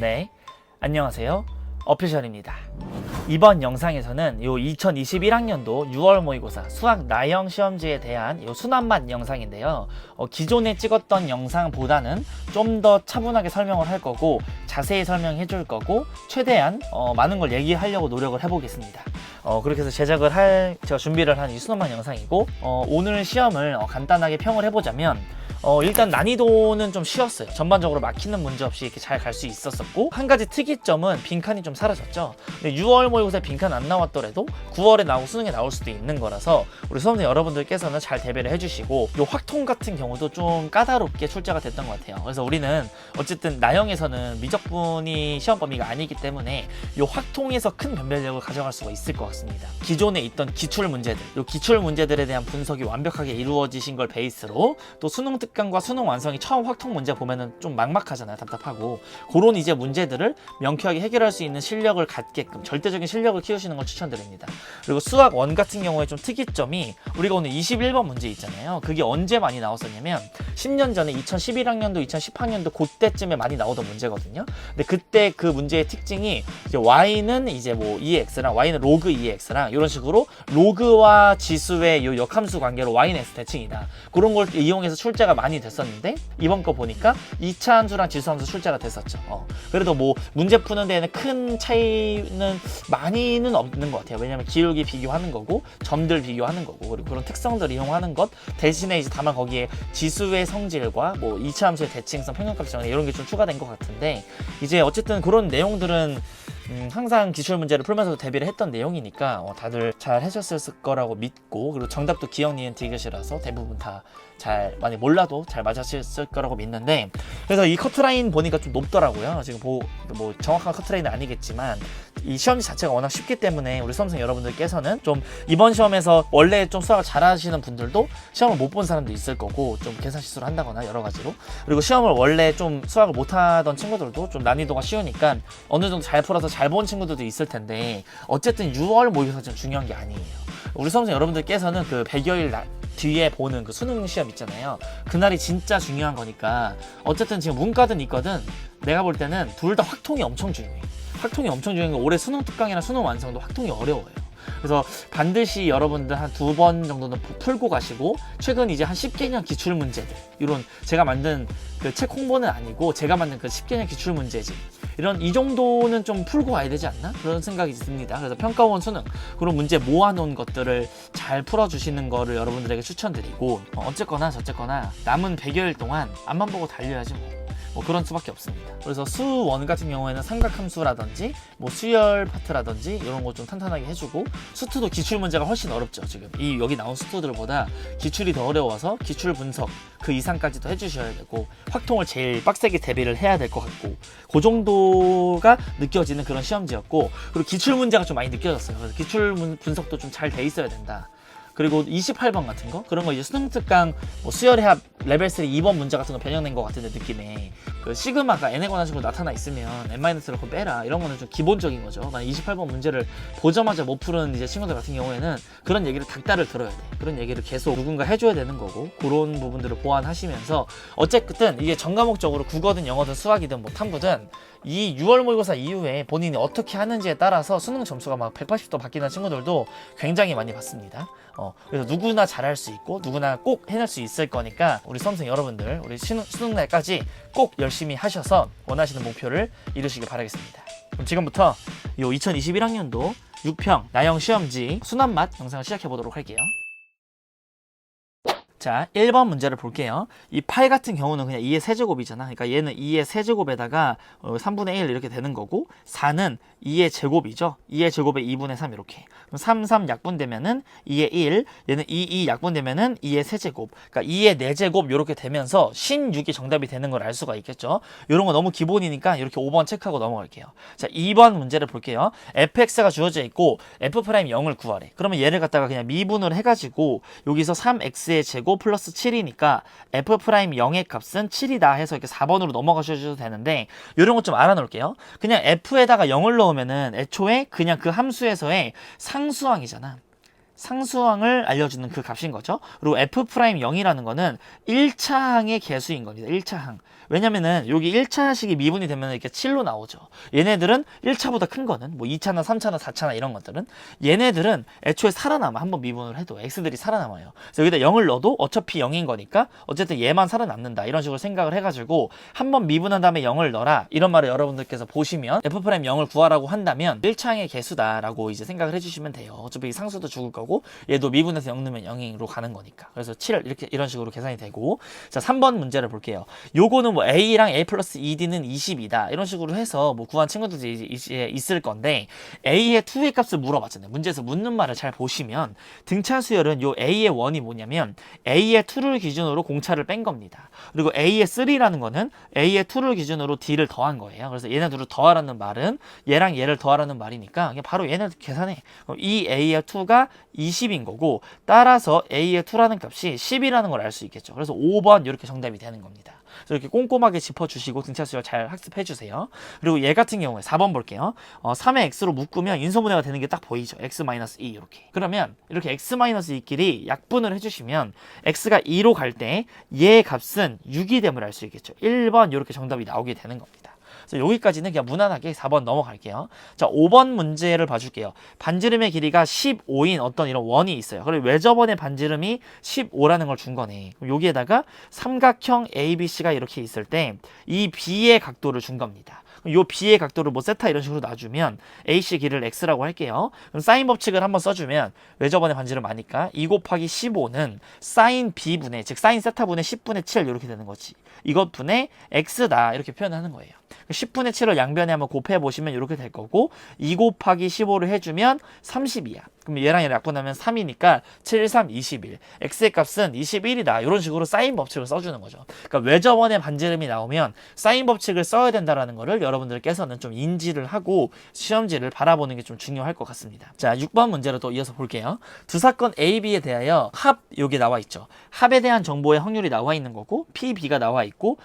네, 안녕하세요. 어피셜입니다. 이번 영상에서는 요 2021학년도 6월 모의고사 수학 나형 시험지에 대한 요 순환맛 영상인데요. 기존에 찍었던 영상보다는 좀 더 차분하게 설명을 할 거고 자세히 설명해 줄 거고 최대한 많은 걸 얘기하려고 노력을 해보겠습니다. 그렇게 해서 제가 준비를 한 이 순환맛 영상이고 오늘 시험을 간단하게 평을 해보자면 일단 난이도는 좀 쉬웠어요. 전반적으로 막히는 문제 없이 이렇게 잘 갈 수 있었었고, 한 가지 특이점은 빈칸이 좀 사라졌죠. 근데 6월 모의고사에 빈칸 안 나왔더라도 9월에 나오고 수능에 나올 수도 있는 거라서 우리 수험생 여러분들께서는 잘 대비를 해주시고, 요 확통 같은 경우도 좀 까다롭게 출제가 됐던 것 같아요. 그래서 우리는 어쨌든 나형에서는 미적분이 시험 범위가 아니기 때문에 요 확통에서 큰 변별력을 가져갈 수가 있을 것 같습니다. 기존에 있던 기출 문제들, 요 기출 문제들에 대한 분석이 완벽하게 이루어지신 걸 베이스로 또 수능 특강과 수능 완성이 처음 확통 문제 보면은 좀 막막하잖아요. 답답하고. 그런 이제 문제들을 명쾌하게 해결할 수 있는 실력을 갖게끔 절대적인 실력을 키우시는 걸 추천드립니다. 그리고 수학 원 같은 경우에 좀 특이점이 우리가 오늘 21번 문제 있잖아요. 그게 언제 많이 나왔었냐면 10년 전에 2011학년도, 2010학년도 그때쯤에 많이 나오던 문제거든요. 근데 그때 그 문제의 특징이 이제 y는 이제 뭐 2x랑 y는 로그 2x랑 이런 식으로 로그와 지수의 요 역함수 관계로 y는 x 대칭이다. 그런 걸 이용해서 출제가 많이 됐었는데 이번 거 보니까 2차 함수랑 지수함수 출제가 됐었죠. 그래도 뭐 문제 푸는 데에는 큰 차이는 많이는 없는 것 같아요. 왜냐면 기울기 비교하는 거고 점들 비교하는 거고 그리고 그런 특성들 이용하는 것 대신에 이제 다만 거기에 지수의 성질과 뭐 2차 함수의 대칭성, 평균값 정리 이런 게 좀 추가된 것 같은데 이제 어쨌든 그런 내용들은 항상 기출 문제를 풀면서 대비를 했던 내용이니까 다들 잘 하셨을 거라고 믿고 그리고 정답도 기억, 니은, 디귿이라서 대부분 다 잘 많이 몰라도 잘 맞았을 거라고 믿는데 그래서 이 커트라인 보니까 좀 높더라고요. 지금 뭐 정확한 커트라인은 아니겠지만 이 시험지 자체가 워낙 쉽기 때문에 우리 수험생 여러분들께서는 좀 이번 시험에서 원래 좀 수학을 잘하시는 분들도 시험을 못 본 사람도 있을 거고 좀 계산 실수를 한다거나 여러 가지로 그리고 시험을 원래 좀 수학을 못하던 친구들도 좀 난이도가 쉬우니까 어느 정도 잘 풀어서 잘 본 친구들도 있을 텐데 어쨌든 6월 모의고사 좀 중요한 게 아니에요. 우리 수험생 여러분들께서는 그 100여일 뒤에 보는 그 수능 시험 있잖아요. 그날이 진짜 중요한 거니까 어쨌든 지금 문과든 이과든 내가 볼 때는 둘 다 확통이 엄청 중요해. 확통이 엄청 중요한 게 올해 수능 특강이나 수능 완성도 확통이 어려워요. 그래서 반드시 여러분들 한 2번 정도는 풀고 가시고 최근 이제 한 10개년 기출 문제들 이런 제가 만든 그 책 홍보는 아니고 제가 만든 그 10개년 기출 문제집 이런 이 정도는 좀 풀고 가야 되지 않나? 그런 생각이 듭니다. 그래서 평가원 수능 그런 문제 모아놓은 것들을 잘 풀어주시는 거를 여러분들에게 추천드리고 어쨌거나 저쨌거나 남은 100여일 동안 앞만 보고 달려야지 뭐 그런 수밖에 없습니다. 그래서 수원 같은 경우에는 삼각함수라든지 뭐 수열 파트라든지 이런 거 좀 탄탄하게 해주고 수투도 기출 문제가 훨씬 어렵죠. 지금 이 여기 나온 수투들보다 기출이 더 어려워서 기출 분석 그 이상까지도 해주셔야 되고 확통을 제일 빡세게 대비를 해야 될 것 같고 그 정도가 느껴지는 그런 시험지였고 그리고 기출 문제가 좀 많이 느껴졌어요. 그래서 기출 분석도 좀 잘 돼 있어야 된다. 그리고 28번 같은 거 그런 거 이제 수능 특강 뭐 수열해합 레벨 3 2번 문제 같은 거 변형된 것 같은데 느낌에 그 시그마가 n에 관한 식으로 나타나 있으면 n-를 그거 빼라 이런 거는 좀 기본적인 거죠. 만약 28번 문제를 보자마자 못 푸는 이제 친구들 같은 경우에는 그런 얘기를 닥달을 들어야 돼. 그런 얘기를 계속 누군가 해줘야 되는 거고 그런 부분들을 보완하시면서 어쨌든 이게 전과목적으로 국어든 영어든 수학이든 뭐 탐구든 이 6월 모의고사 이후에 본인이 어떻게 하는지에 따라서 수능 점수가 막 180도 바뀌는 친구들도 굉장히 많이 봤습니다. 그래서 누구나 잘할 수 있고 누구나 꼭 해낼 수 있을 거니까 우리 수험생 여러분들 우리 수능 날까지 꼭 열심히 하셔서 원하시는 목표를 이루시길 바라겠습니다. 그럼 지금부터 이 2021학년도 6평 나형 시험지 순환맛 영상을 시작해 보도록 할게요. 자, 1번 문제를 볼게요. 이 8 같은 경우는 그냥 2의 세제곱이잖아. 그러니까 얘는 2의 세제곱에다가 3분의 1 이렇게 되는 거고 4는 2의 제곱이죠. 2의 제곱에 2분의 3 이렇게. 그럼 3, 3 약분되면은 2의 1, 얘는 2 약분되면은 2의 세제곱. 그러니까 2의 4제곱 이렇게 되면서 16이 정답이 되는 걸 알 수가 있겠죠. 이런 거 너무 기본이니까 이렇게 5번 체크하고 넘어갈게요. 자, 2번 문제를 볼게요. fx가 주어져 있고 f'0을 구하래. 그러면 얘를 갖다가 그냥 미분을 해가지고 여기서 3x의 제곱 플러스 7이니까 f'0의 값은 7이다 해서 이렇게 4번으로 넘어가셔도 되는데 이런 것 좀 알아놓을게요. 그냥 f에다가 0을 넣으면은 애초에 그냥 그 함수에서의 상수항이잖아. 상수항을 알려주는 그 값인 거죠. 그리고 F'0이라는 거는 1차 항의 개수인 겁니다. 1차 항. 왜냐면은 여기 1차식이 미분이 되면 이렇게 7로 나오죠. 얘네들은 1차보다 큰 거는 뭐 2차나 3차나 4차나 이런 것들은 얘네들은 애초에 살아남아. 한번 미분을 해도 x들이 살아남아요. 그래서 여기다 0을 넣어도 어차피 0인 거니까 어쨌든 얘만 살아남는다. 이런 식으로 생각을 해가지고 한번 미분한 다음에 0을 넣어라. 이런 말을 여러분들께서 보시면 F'0을 구하라고 한다면 1차항의 개수다라고 이제 생각을 해주시면 돼요. 어차피 상수도 죽을 거고 얘도 미분해서 0 넣으면 0으로 가는 거니까. 그래서 7 이렇게 이런 식으로 계산이 되고, 자 3번 문제를 볼게요. 요거는 뭐 A랑 A 플러스 2D는 20이다 이런 식으로 해서 뭐 구한 친구들이 이제 있을 건데, A의 2의 값을 물어봤잖아요. 문제에서 묻는 말을 잘 보시면 등차 수열은 요 A의 원이 뭐냐면 A의 2를 기준으로 공차를 뺀 겁니다. 그리고 A의 3라는 거는 A의 2를 기준으로 D를 더한 거예요. 그래서 얘네 둘을 더하라는 말은 얘랑 얘를 더하라는 말이니까 그냥 바로 얘네 계산해. 이 A의 2가 20인 거고, 따라서 A의 2라는 값이 10이라는 걸 알 수 있겠죠. 그래서 5번 이렇게 정답이 되는 겁니다. 이렇게 꼼꼼하게 짚어주시고 등차 수열 잘 학습해주세요. 그리고 얘 같은 경우에 4번 볼게요. 3의 x로 묶으면 인소분해가 되는 게 딱 보이죠. x-2 이렇게. 그러면 이렇게 x-2끼리 약분을 해주시면 x가 2로 갈 때 얘 값은 6이 됨을 알 수 있겠죠. 1번 이렇게 정답이 나오게 되는 겁니다. 그래서 여기까지는 그냥 무난하게 4번 넘어갈게요. 자, 5번 문제를 봐줄게요. 반지름의 길이가 15인 어떤 이런 원이 있어요. 그리고 왜 저번에 반지름이 15라는 걸 준 거네. 그럼 여기에다가 삼각형 ABC가 이렇게 있을 때 이 B의 각도를 준 겁니다. 요 B의 각도를 뭐 세타 이런 식으로 놔주면 AC 길이를 X라고 할게요. 그럼 사인 법칙을 한번 써주면 왜 저번에 반지름 아니까 2 곱하기 15는 사인 B분의, 즉 사인 세타분의 10분의 7 이렇게 되는 거지. 이것 분의 X다 이렇게 표현하는 거예요. 10분의 7을 양변에 한번 곱해보시면 이렇게 될 거고, 2 곱하기 15를 해주면 30이야. 그럼 얘랑 얘랑 약분하면 3이니까 7, 3, 21. x의 값은 21이다. 이런 식으로 사인 법칙을 써주는 거죠. 그러니까 왜 저번에 반지름이 나오면 사인 법칙을 써야 된다라는 거를 여러분들께서는 좀 인지를 하고 시험지를 바라보는 게 좀 중요할 것 같습니다. 자, 6번 문제로 또 이어서 볼게요. 두 사건 A, B에 대하여 합, 여기 나와 있죠. 합에 대한 정보의 확률이 나와 있는 거고 P, B가 나와 있고,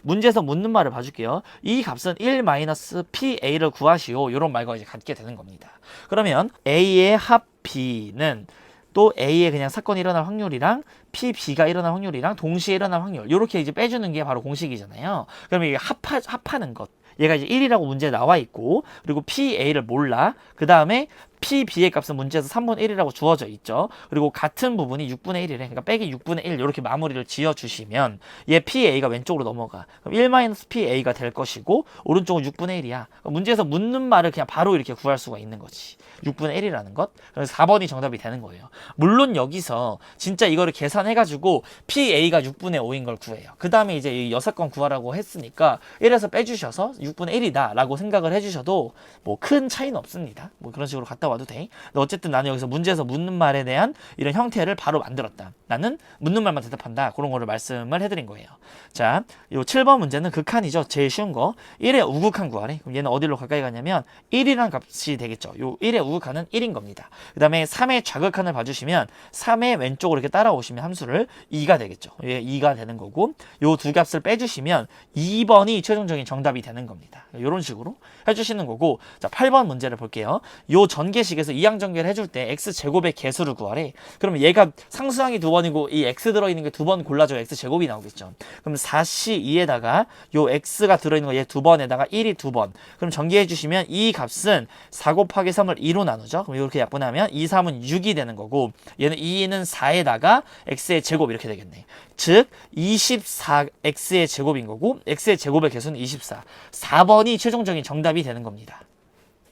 문제에서 묻는 말을 봐줄게요. 이 값은 1-PA를 구하시오. 이런 말과 이제 같게 되는 겁니다. 그러면 A의 합 B는 또 A의 그냥 사건이 일어날 확률이랑 P, B가 일어날 확률이랑 동시에 일어날 확률, 이렇게 이제 빼주는 게 바로 공식이잖아요. 그러면 이게 합하는 것, 얘가 이제 1이라고 문제에 나와 있고, 그리고 PA를 몰라. 그 다음에 PB의 값은 문제에서 3분의 1이라고 주어져 있죠. 그리고 같은 부분이 6분의 1이래. 그러니까 빼기 6분의 1 이렇게 마무리를 지어주시면 얘 PA가 왼쪽으로 넘어가. 그럼 1-PA가 될 것이고 오른쪽은 6분의 1이야. 문제에서 묻는 말을 그냥 바로 이렇게 구할 수가 있는 거지. 6분의 1이라는 것. 그래서 4번이 정답이 되는 거예요. 물론 여기서 진짜 이거를 계산해가지고 PA가 6분의 5인 걸 구해요. 그 다음에 이제 이 6건 구하라고 했으니까 1에서 빼주셔서 6분의 1이다 라고 생각을 해주셔도 뭐 큰 차이는 없습니다. 뭐 그런 식으로 갔다 와도 돼. 근데 어쨌든 나는 여기서 문제에서 묻는 말에 대한 이런 형태를 바로 만들었다. 나는 묻는 말만 대답한다. 그런 거를 말씀을 해드린 거예요. 자, 요 7번 문제는 극한이죠. 제일 쉬운 거. 1의 우극한 구하래. 그럼 얘는 어디로 가까이 가냐면 1이란 값이 되겠죠. 요 1의 우극한은 1인 겁니다. 그 다음에 3의 좌극한을 봐주시면 3의 왼쪽으로 이렇게 따라오시면 함수를 2가 되겠죠. 얘 2가 되는 거고, 요 두 값을 빼주시면 2번이 최종적인 정답이 되는 겁니다. 이런 식으로 해주시는 거고, 자 8번 문제를 볼게요. 요 전개식에서 이항전개를 해줄 때 x제곱의 개수를 구하래. 그러면 얘가 상수항이 2번이고 이 x 들어있는 게 2번 골라줘야 x제곱이 나오겠죠. 그럼 4c2에다가 요 x가 들어있는 거 얘 2번에다가 1이 2번. 그럼 전개해 주시면 이 값은 4 곱하기 3을 2로 나누죠. 그럼 이렇게 약분하면 2, 3은 6이 되는 거고, 얘는 2는 4에다가 x의 제곱 이렇게 되겠네. 즉 24x의 제곱인 거고 x의 제곱의 개수는 24. 4번이 최종적인 정답이 되는 겁니다.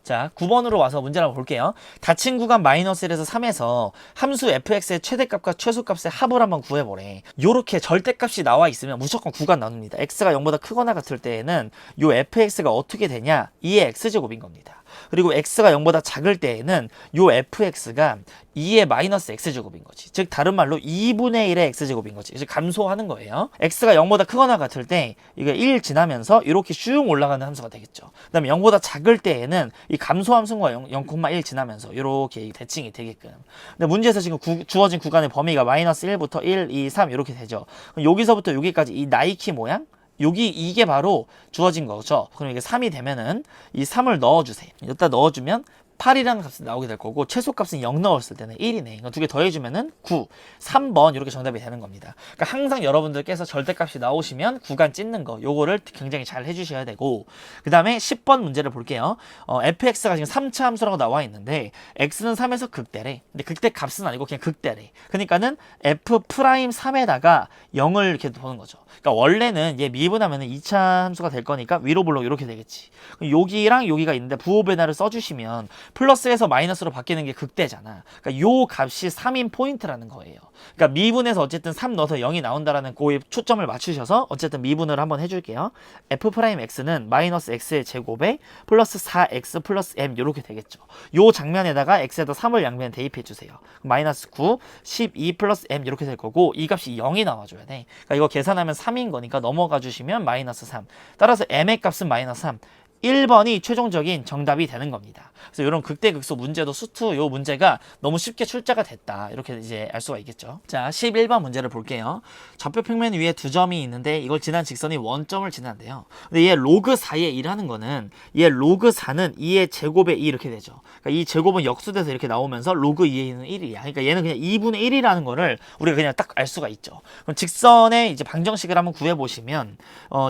자, 9번으로 와서 문제를 한번 볼게요. 닫힌 구간 마이너스 1에서 3에서 함수 fx의 최대값과 최소값의 합을 한번 구해보래. 요렇게 절대값이 나와 있으면 무조건 구간 나눕니다. x가 0보다 크거나 같을 때에는 요 fx가 어떻게 되냐? 2의 x제곱인 겁니다. 그리고 x가 0보다 작을 때에는 요 fx가 2의 마이너스 x제곱인 거지. 즉 다른 말로 2분의 1의 x제곱인 거지. 즉 감소하는 거예요. x가 0보다 크거나 같을 때 이게 1 지나면서 이렇게 쭉 올라가는 함수가 되겠죠. 그 다음에 0보다 작을 때에는 이 감소 함수가 0,1 지나면서 이렇게 대칭이 되게끔. 근데 문제에서 지금 주어진 구간의 범위가 마이너스 1부터 1, 2, 3 이렇게 되죠. 그럼 여기서부터 여기까지 이 나이키 모양? 이게 바로 주어진 거죠. 그럼 이게 3이 되면은 이 3을 넣어주세요. 여기다 넣어주면 8이라는 값이 나오게 될 거고 최소값은 0 넣었을 때는 1이네. 이거 두 개 더해주면은 9, 3번 이렇게 정답이 되는 겁니다. 그러니까 항상 여러분들께서 절대값이 나오시면 구간 찢는 거 요거를 굉장히 잘 해주셔야 되고, 그 다음에 10번 문제를 볼게요. fx가 지금 3차 함수라고 나와 있는데 x는 3에서 극대래. 근데 극대 값은 아니고 그냥 극대래. 그러니까는 f'3에다가 0을 이렇게 보는 거죠. 그러니까 원래는 얘 미분하면은 2차 함수가 될 거니까 위로 볼록 이렇게 되겠지. 여기랑 여기가 있는데 부호 변화를 써주시면 플러스에서 마이너스로 바뀌는 게 극대잖아. 그러니까 요 값이 3인 포인트라는 거예요. 그러니까 미분에서 어쨌든 3 넣어서 0이 나온다라는 거에 초점을 맞추셔서 어쨌든 미분을 한번 해줄게요. f'x는 마이너스 x의 제곱에 플러스 4x 플러스 m 이렇게 되겠죠. 요 장면에다가 x에다 3을 양면에 대입해 주세요. 마이너스 9, 12 플러스 m 이렇게 될 거고 이 값이 0이 나와줘야 돼. 그러니까 이거 계산하면 3인 거니까 넘어가 주시면 마이너스 3. 따라서 m의 값은 마이너스 3. 1번이 최종적인 정답이 되는 겁니다. 그래서 이런 극대극소 문제도 수투 요 문제가 너무 쉽게 출제가 됐다. 이렇게 이제 알 수가 있겠죠. 자, 11번 문제를 볼게요. 좌표 평면 위에 두 점이 있는데 이걸 지난 직선이 원점을 지난대요. 근데 얘 로그 4에 2라는 거는 얘 로그 4는 2의 제곱에 2 이렇게 되죠. 그러니까 이 제곱은 역수돼서 이렇게 나오면서 로그 2에 2는 1이야. 그러니까 얘는 그냥 2분의 1이라는 거를 우리가 그냥 딱 알 수가 있죠. 그럼 직선의 이제 방정식을 한번 구해 보시면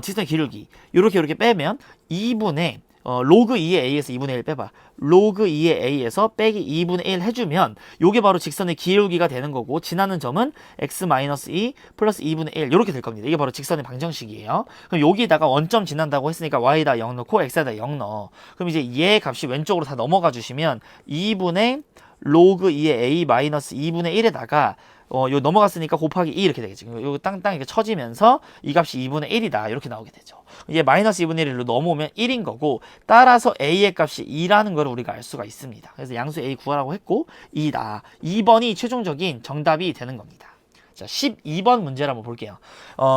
직선 기울기 이렇게 빼면 2분의 로그 2의 a에서 2분의 1 빼봐. 로그 2의 a에서 빼기 2분의 1 해주면 요게 바로 직선의 기울기가 되는 거고 지나는 점은 x-2 플러스 2분의 1 이렇게 될 겁니다. 이게 바로 직선의 방정식이에요. 그럼 여기다가 원점 지난다고 했으니까 y에다 0 넣고 x에다 0 넣어. 그럼 이제 얘 값이 왼쪽으로 다 넘어가 주시면 2분의 로그 2의 a 마이너스 2분의 1에다가 요 넘어갔으니까 곱하기 2 이렇게 되겠지. 요 땅땅 이렇게 쳐지면서 이 값이 2분의 1이다. 이렇게 나오게 되죠. 이게 마이너스 2분의 1로 넘어오면 1인 거고 따라서 a의 값이 2라는 걸 우리가 알 수가 있습니다. 그래서 양수 a 구하라고 했고 2다. 2번이 최종적인 정답이 되는 겁니다. 자, 12번 문제를 한번 볼게요.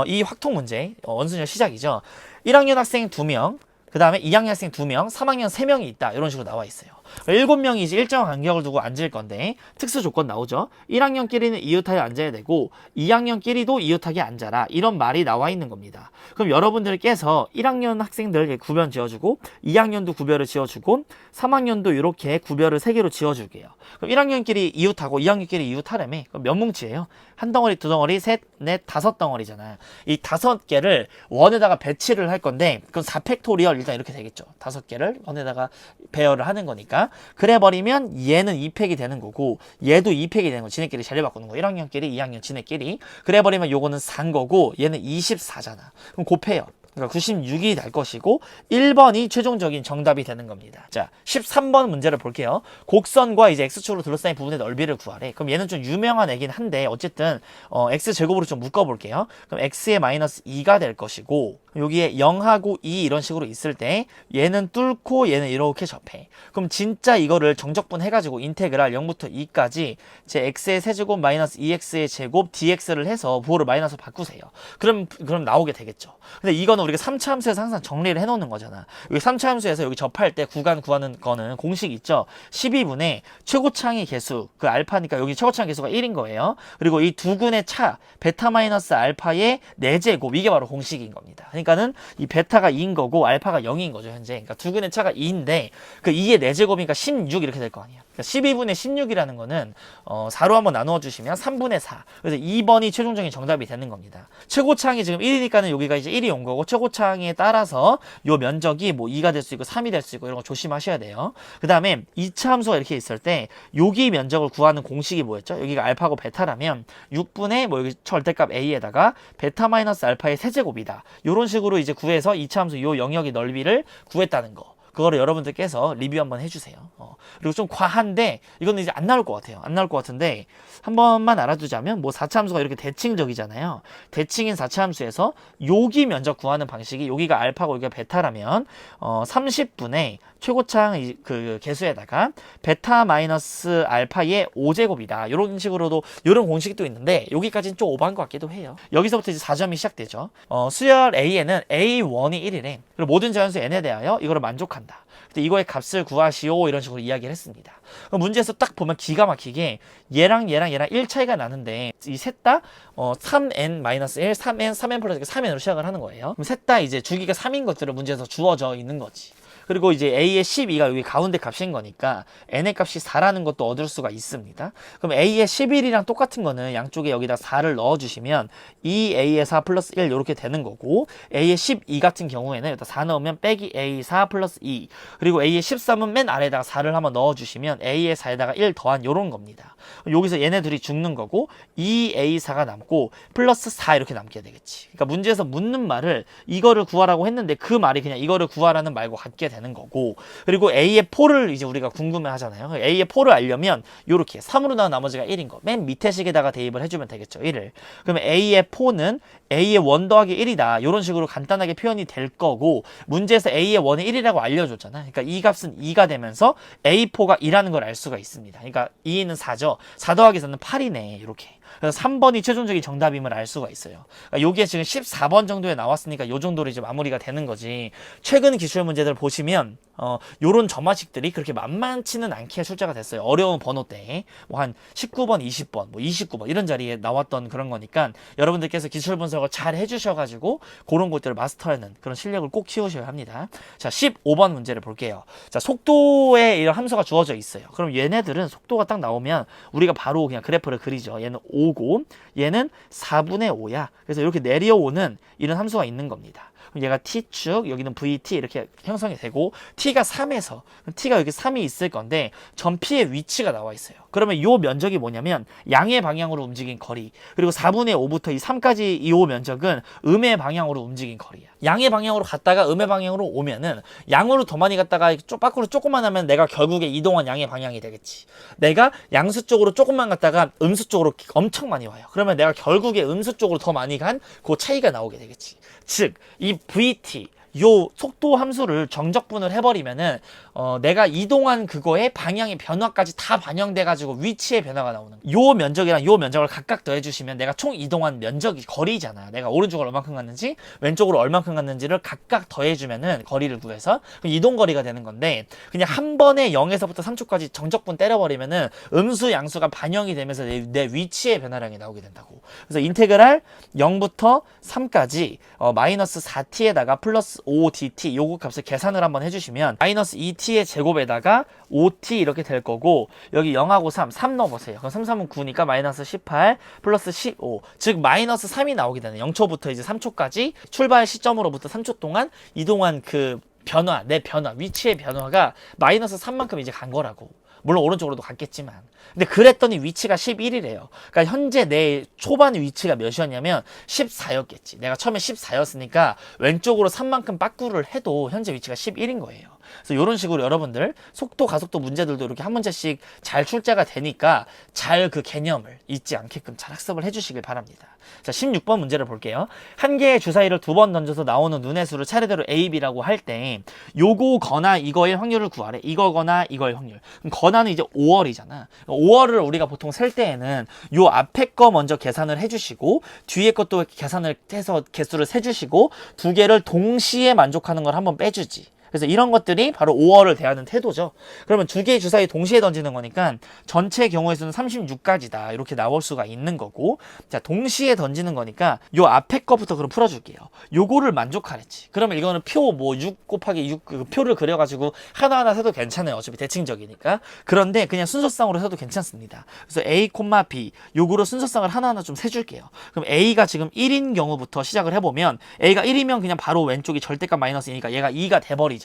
이 확통 문제, 원순열 시작이죠. 1학년 학생 2명, 그 다음에 2학년 학생 2명, 3학년 3명이 있다. 이런 식으로 나와 있어요. 7명이 이제 일정한 간격을 두고 앉을 건데 특수 조건 나오죠. 1학년끼리는 이웃하게 앉아야 되고 2학년끼리도 이웃하게 앉아라. 이런 말이 나와 있는 겁니다. 그럼 여러분들께서 1학년 학생들 구별 지어주고 2학년도 구별을 지어주고 3학년도 이렇게 구별을 3개로 지어줄게요. 그럼 1학년끼리 이웃하고 2학년끼리 이웃하려면 그럼 몇 뭉치예요? 한 덩어리, 두 덩어리, 셋, 넷, 5덩어리잖아요. 이 5개를 원에다가 배치를 할 건데 그럼 4팩토리얼 일단 이렇게 되겠죠. 5개를 원에다가 배열을 하는 거니까. 그래 버리면 얘는 2팩이 되는 거고 얘도 2팩이 되는 거. 지네끼리 자리 바꾸는 거. 1학년끼리 2학년 지네끼리. 그래 버리면 요거는 4인 거고 얘는 24잖아. 그럼 곱해요. 그러니까 96이 될 것이고 1번이 최종적인 정답이 되는 겁니다. 자, 13번 문제를 볼게요. 곡선과 이제 x축으로 둘러싸인 부분의 넓이를 구하래. 그럼 얘는 좀 유명한 애긴 한데 어쨌든 x제곱으로 좀 묶어볼게요. 그럼 x의 마이너스 2가 될 것이고 여기에 0하고 2 이런 식으로 있을 때 얘는 뚫고 얘는 이렇게 접해. 그럼 진짜 이거를 정적분 해가지고 인테그랄 0부터 2까지 제 x의 세제곱 마이너스 2x의 제곱 dx를 해서 부호를 마이너스 바꾸세요. 그럼 나오게 되겠죠. 근데 이거는 우리가 3차 함수에서 항상 정리를 해놓는 거잖아. 여기 3차 함수에서 여기 접할 때 구간 구하는 거는 공식 있죠. 12분의 최고창의 개수, 그 알파니까 여기 최고창 개수가 1인 거예요. 그리고 이 두 근의 차, 베타 마이너스 알파의 4제곱, 이게 바로 공식인 겁니다. 그러니까는 이 베타가 2인 거고 알파가 0인 거죠, 현재. 그러니까 두 근의 차가 2인데 그 2의 4제곱이니까 16 이렇게 될 거 아니에요. 그러니까 12분의 16이라는 거는 4로 한번 나누어 주시면 3분의 4. 그래서 2번이 최종적인 정답이 되는 겁니다. 최고창이 지금 1이니까는 여기가 이제 1이 온 거고 최고창에 따라서 요 면적이 뭐 2가 될 수 있고 3이 될 수 있고 이런 거 조심하셔야 돼요. 그 다음에 2차 함수가 이렇게 있을 때 여기 면적을 구하는 공식이 뭐였죠? 여기가 알파고 베타라면 6분의 뭐 여기 절대값 a에다가 베타 마이너스 알파의 세제곱이다. 요런 식으로 이제 구해서 2차 함수 요 영역의 넓이를 구했다는 거. 그거를 여러분들께서 리뷰 한번 해주세요. 그리고 좀 과한데 이거는 이제 안 나올 것 같아요. 안 나올 것 같은데 한 번만 알아두자면 뭐 4차 함수가 이렇게 대칭적이잖아요. 대칭인 4차 함수에서 여기 면적 구하는 방식이 여기가 알파고 여기가 베타라면 30분의 최고창 그 개수에다가 베타 마이너스 알파의 5제곱이다. 이런 식으로도 이런 공식이 또 있는데 여기까지는 좀 오버한 것 같기도 해요. 여기서부터 이제 4점이 시작되죠. 수열 A에는 A1이 1이래. 그리고 모든 자연수 N에 대하여 이거를 만족한다. 근데 이거의 값을 구하시오 이런 식으로 이야기를 했습니다. 문제에서 딱 보면 기가 막히게 얘랑 1 차이가 나는데 이 셋 다 3n-1, 3n, 3n 플러스 3n으로 시작을 하는 거예요. 그럼 셋 다 이제 주기가 3인 것들을 문제에서 주어져 있는 거지. 그리고 이제 A의 12가 여기 가운데 값인 거니까 N의 값이 4라는 것도 얻을 수가 있습니다. 그럼 A의 11이랑 똑같은 거는 양쪽에 여기다 4를 넣어주시면 2A의 4 플러스 1 이렇게 되는 거고, A의 12 같은 경우에는 여기다 4 넣으면 빼기 A 4 플러스 2, 그리고 A의 13은 맨 아래에다가 4를 한번 넣어주시면 A의 4에다가 1 더한 요런 겁니다. 여기서 얘네 둘이 죽는 거고 2A4가 남고 플러스 4 이렇게 남게 되겠지. 그러니까 문제에서 묻는 말을 이거를 구하라고 했는데 그 말이 그냥 이거를 구하라는 말과 같게 되는 거고, 그리고 A의 4를 이제 우리가 궁금해 하잖아요. A의 4를 알려면 요렇게 3으로 나온 나머지가 1인 거 맨 밑에 식에다가 대입을 해주면 되겠죠. 1을. 그러면 A의 4는 A의 1 더하기 1이다. 이런 식으로 간단하게 표현이 될 거고, 문제에서 A의 1이 1이라고 알려줬잖아. 그러니까 이 값은 2가 되면서 A4가 2라는 걸 알 수가 있습니다. 그러니까 2는 4죠. 4 더하기 4는 8이네. 이렇게. 그래서 3번이 최종적인 정답임을 알 수가 있어요. 그러니까 요게 지금 14번 정도에 나왔으니까 요 정도로 이제 마무리가 되는 거지. 최근 기출 문제들 보시면 요런 점화식들이 그렇게 만만치는 않게 출제가 됐어요. 어려운 번호 때 뭐 한 19번, 20번, 뭐 29번 이런 자리에 나왔던 그런 거니까 여러분들께서 기출 분석을 잘 해주셔가지고 그런 것들을 마스터하는 그런 실력을 꼭 키우셔야 합니다. 자, 15번 문제를 볼게요. 자, 속도에 이런 함수가 주어져 있어요. 그럼 얘네들은 속도가 딱 나오면 우리가 바로 그냥 그래프를 그리죠. 얘는 5고 얘는 4분의 5야. 그래서 이렇게 내려오는 이런 함수가 있는 겁니다. 얘가 t축, 여기는 vt 이렇게 형성이 되고 t가 3에서 t가 여기 3이 있을 건데 전 p의 위치가 나와 있어요. 그러면 이 면적이 뭐냐면 양의 방향으로 움직인 거리, 그리고 4분의 5부터 이 3까지 이 면적은 음의 방향으로 움직인 거리야. 양의 방향으로 갔다가 음의 방향으로 오면은 양으로 더 많이 갔다가 밖으로 조금만 하면 내가 결국에 이동한 양의 방향이 되겠지. 내가 양수 쪽으로 조금만 갔다가 음수 쪽으로 엄청 많이 와요. 그러면 내가 결국에 음수 쪽으로 더 많이 간 그 차이가 나오게 되겠지. 즉, 이 VT, 요 속도 함수를 정적분을 해버리면은 내가 이동한 그거의 방향의 변화까지 다 반영돼가지고 위치의 변화가 나오는 거야. 요 면적이랑 요 면적을 각각 더해주시면 내가 총 이동한 면적이 거리잖아. 내가 오른쪽으로 얼만큼 갔는지 왼쪽으로 얼만큼 갔는지를 각각 더해주면은 거리를 구해서 이동 거리가 되는 건데, 그냥 한 번에 0에서부터 3초까지 정적분 때려버리면은 음수 양수가 반영이 되면서 내 위치의 변화량이 나오게 된다고. 그래서 인테그랄 0부터 3까지 마이너스 4t에다가 플러스 5dt 요거 값을 계산을 한번 해주시면 마이너스 2t의 제곱에다가 5t 이렇게 될 거고, 여기 0하고 3 넣어보세요. 그럼 3, 3은 9니까 마이너스 18 플러스 15, 즉 마이너스 3이 나오게 되네. 0초부터 이제 3초까지 출발 시점으로부터 3초 동안 이동한 그 변화, 내 변화, 위치의 변화가 마이너스 3만큼 이제 간 거라고. 물론 오른쪽으로도 갔겠지만. 근데 그랬더니 위치가 11이래요. 그러니까 현재 내 초반 위치가 몇이었냐면 14였겠지. 내가 처음에 14였으니까 왼쪽으로 3만큼 빠꾸를 해도 현재 위치가 11인 거예요. 그래서 이런 식으로 여러분들 속도, 가속도 문제들도 이렇게 한 문제씩 잘 출제가 되니까 잘 그 개념을 잊지 않게끔 잘 학습을 해주시길 바랍니다. 자, 16번 문제를 볼게요. 한 개의 주사위를 2번 던져서 나오는 눈의 수를 차례대로 A, B라고 할 때 요거거나 이거일 확률을 구하래. 이거거나 이거일 확률. 그럼 거나는 이제 5월이잖아. 5월을 우리가 보통 셀 때에는 요 앞에 거 먼저 계산을 해주시고 뒤에 것도 계산을 해서 개수를 세주시고 두 개를 동시에 만족하는 걸 한번 빼주지. 그래서 이런 것들이 바로 5월을 대하는 태도죠. 그러면 두 개의 주사위 동시에 던지는 거니까 전체 경우의 수는 36가지다. 이렇게 나올 수가 있는 거고, 자, 동시에 던지는 거니까 요 앞에 거부터 그럼 풀어줄게요. 요거를 만족하랬지. 그러면 이거는 표 뭐 6 곱하기 6 그 표를 그려가지고 하나하나 세도 괜찮아요. 어차피 대칭적이니까. 그런데 그냥 순서상으로 세도 괜찮습니다. 그래서 A, B 요거로 순서상을 하나하나 좀 세줄게요. 그럼 A가 지금 1인 경우부터 시작을 해보면 A가 1이면 그냥 바로 왼쪽이 절대값 마이너스이니까 얘가 2가 돼버리죠.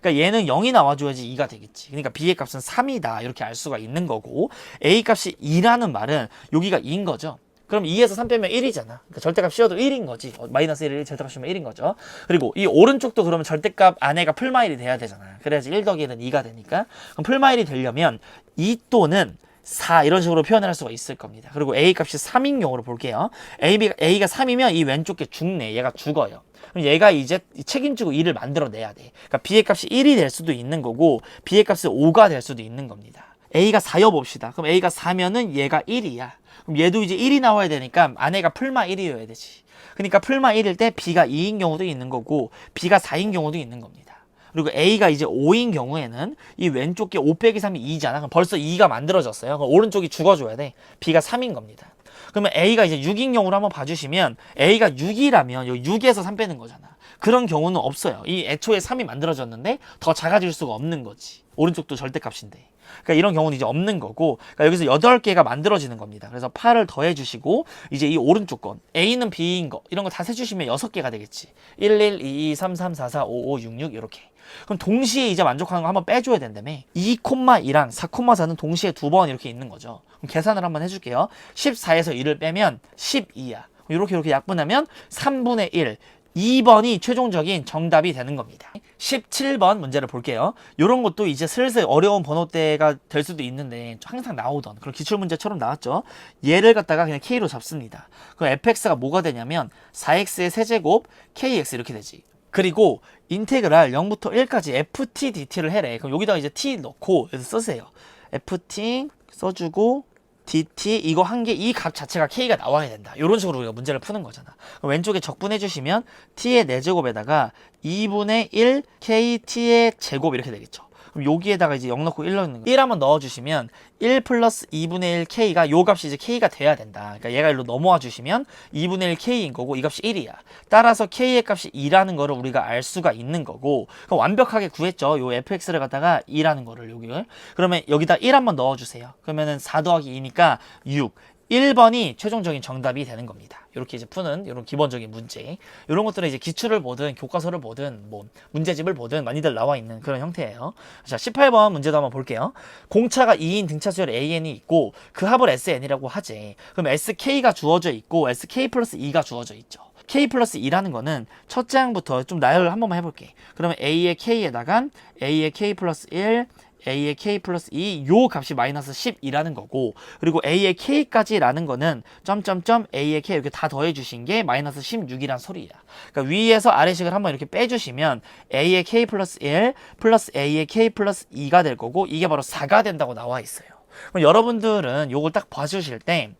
그러니까 얘는 0이 나와줘야지 2가 되겠지. 그러니까 B의 값은 3이다 이렇게 알 수가 있는 거고, A 값이 2라는 말은 여기가 2인 거죠. 그럼 2에서 3 빼면 1이잖아. 그러니까 절대값 씌워도 1인 거지. 마이너스 1을 절대값 씌우면 1인 거죠. 그리고 이 오른쪽도 그러면 절대값 안에가 풀마일이 돼야 되잖아. 그래야지 1 더하기 1은 2가 되니까. 그럼 풀마일이 되려면 2 또는 4 이런 식으로 표현을 할 수가 있을 겁니다. 그리고 A 값이 3인 경우로 볼게요. A가 3이면 이 왼쪽 게 죽네. 얘가 죽어요. 그럼 얘가 이제 책임지고 2를 만들어내야 돼. 그러니까 B의 값이 1이 될 수도 있는 거고 B의 값이 5가 될 수도 있는 겁니다. A가 4여 봅시다. 그럼 A가 4면은 얘가 1이야. 그럼 얘도 이제 1이 나와야 되니까 안에가 풀마 1이어야 되지. 그러니까 풀마 1일 때 B가 2인 경우도 있는 거고 B가 4인 경우도 있는 겁니다. 그리고 A가 이제 5인 경우에는 이 왼쪽 게 5 빼기 3이 2잖아. 그럼 벌써 2가 만들어졌어요. 그럼 오른쪽이 죽어줘야 돼. B가 3인 겁니다. 그러면 A가 이제 6인 경우로 한번 봐주시면 A가 6이라면 요 6에서 3 빼는 거잖아. 그런 경우는 없어요. 이 애초에 3이 만들어졌는데 더 작아질 수가 없는 거지. 오른쪽도 절대값인데. 그러니까 이런 경우는 이제 없는 거고, 그러니까 여기서 8개가 만들어지는 겁니다. 그래서 8을 더해 주시고 이제 이 오른쪽 건 A는 B인 거 이런 거 다 세주시면 6개가 되겠지. 1, 1, 2, 2, 3, 3, 4, 4, 5, 5, 6, 6 이렇게. 그럼 동시에 이제 만족하는 거 한번 빼줘야 된다며. 2,2랑 4,4는 동시에 2번 이렇게 있는 거죠. 그럼 계산을 한번 해줄게요. 14에서 1을 빼면 12야. 이렇게 약분하면 3분의 1. 2번이 최종적인 정답이 되는 겁니다. 17번 문제를 볼게요. 이런 것도 이제 슬슬 어려운 번호대가 될 수도 있는데 항상 나오던 그런 기출문제처럼 나왔죠. 얘를 갖다가 그냥 K로 잡습니다. 그럼 fx가 뭐가 되냐면 4x의 세제곱 kx 이렇게 되지. 그리고 인테그랄 0부터 1까지 ft dt를 해래. 그럼 여기다가 이제 t 넣고 여기서 쓰세요. ft 써주고 dt 이거 한 개 이 값 자체가 k가 나와야 된다. 이런 식으로 우리가 문제를 푸는 거잖아. 그럼 왼쪽에 적분해 주시면 t의 4제곱에다가 2분의 1 kt의 제곱 이렇게 되겠죠. 그럼 여기에다가 이제 0 넣고 1 넣는 거. 1 한번 넣어주시면 1 플러스 2분의 1 k가 요 값이 이제 k가 돼야 된다. 그러니까 얘가 일로 넘어와 주시면 2분의 1 k인 거고 이 값이 1이야. 따라서 k의 값이 2라는 거를 우리가 알 수가 있는 거고, 그럼 완벽하게 구했죠. 요 fx를 갖다가 2라는 거를 여기를. 그러면 여기다 1 한번 넣어주세요. 그러면은 4 더하기 2니까 6. 1번이 최종적인 정답이 되는 겁니다. 이렇게 이제 푸는 이런 기본적인 문제. 이런 것들은 이제 기출을 보든 교과서를 보든 뭐 문제집을 보든 많이들 나와 있는 그런 형태예요. 자, 18번 문제도 한번 볼게요. 공차가 2인 등차 수열 AN이 있고 그 합을 SN이라고 하지. 그럼 SK가 주어져 있고 SK 플러스 2가 주어져 있죠. K 플러스 2라는 거는 첫째 항부터 좀 나열을 한 번만 해볼게. 그러면 A의 K에다가 A의 K 플러스 1, A의 K 플러스 2, 요 값이 마이너스 12라는 거고, 그리고 A의 K까지 라는 거는 점점점 A의 K 이렇게 다 더해 주신 게 마이너스 16이란 소리야. 그러니까 위에서 아래식을 한번 이렇게 빼주시면 A의 K 플러스 1 플러스 A의 K 플러스 2가 될 거고, 이게 바로 4가 된다고 나와 있어요. 그럼 여러분들은 요걸 딱 봐주실 때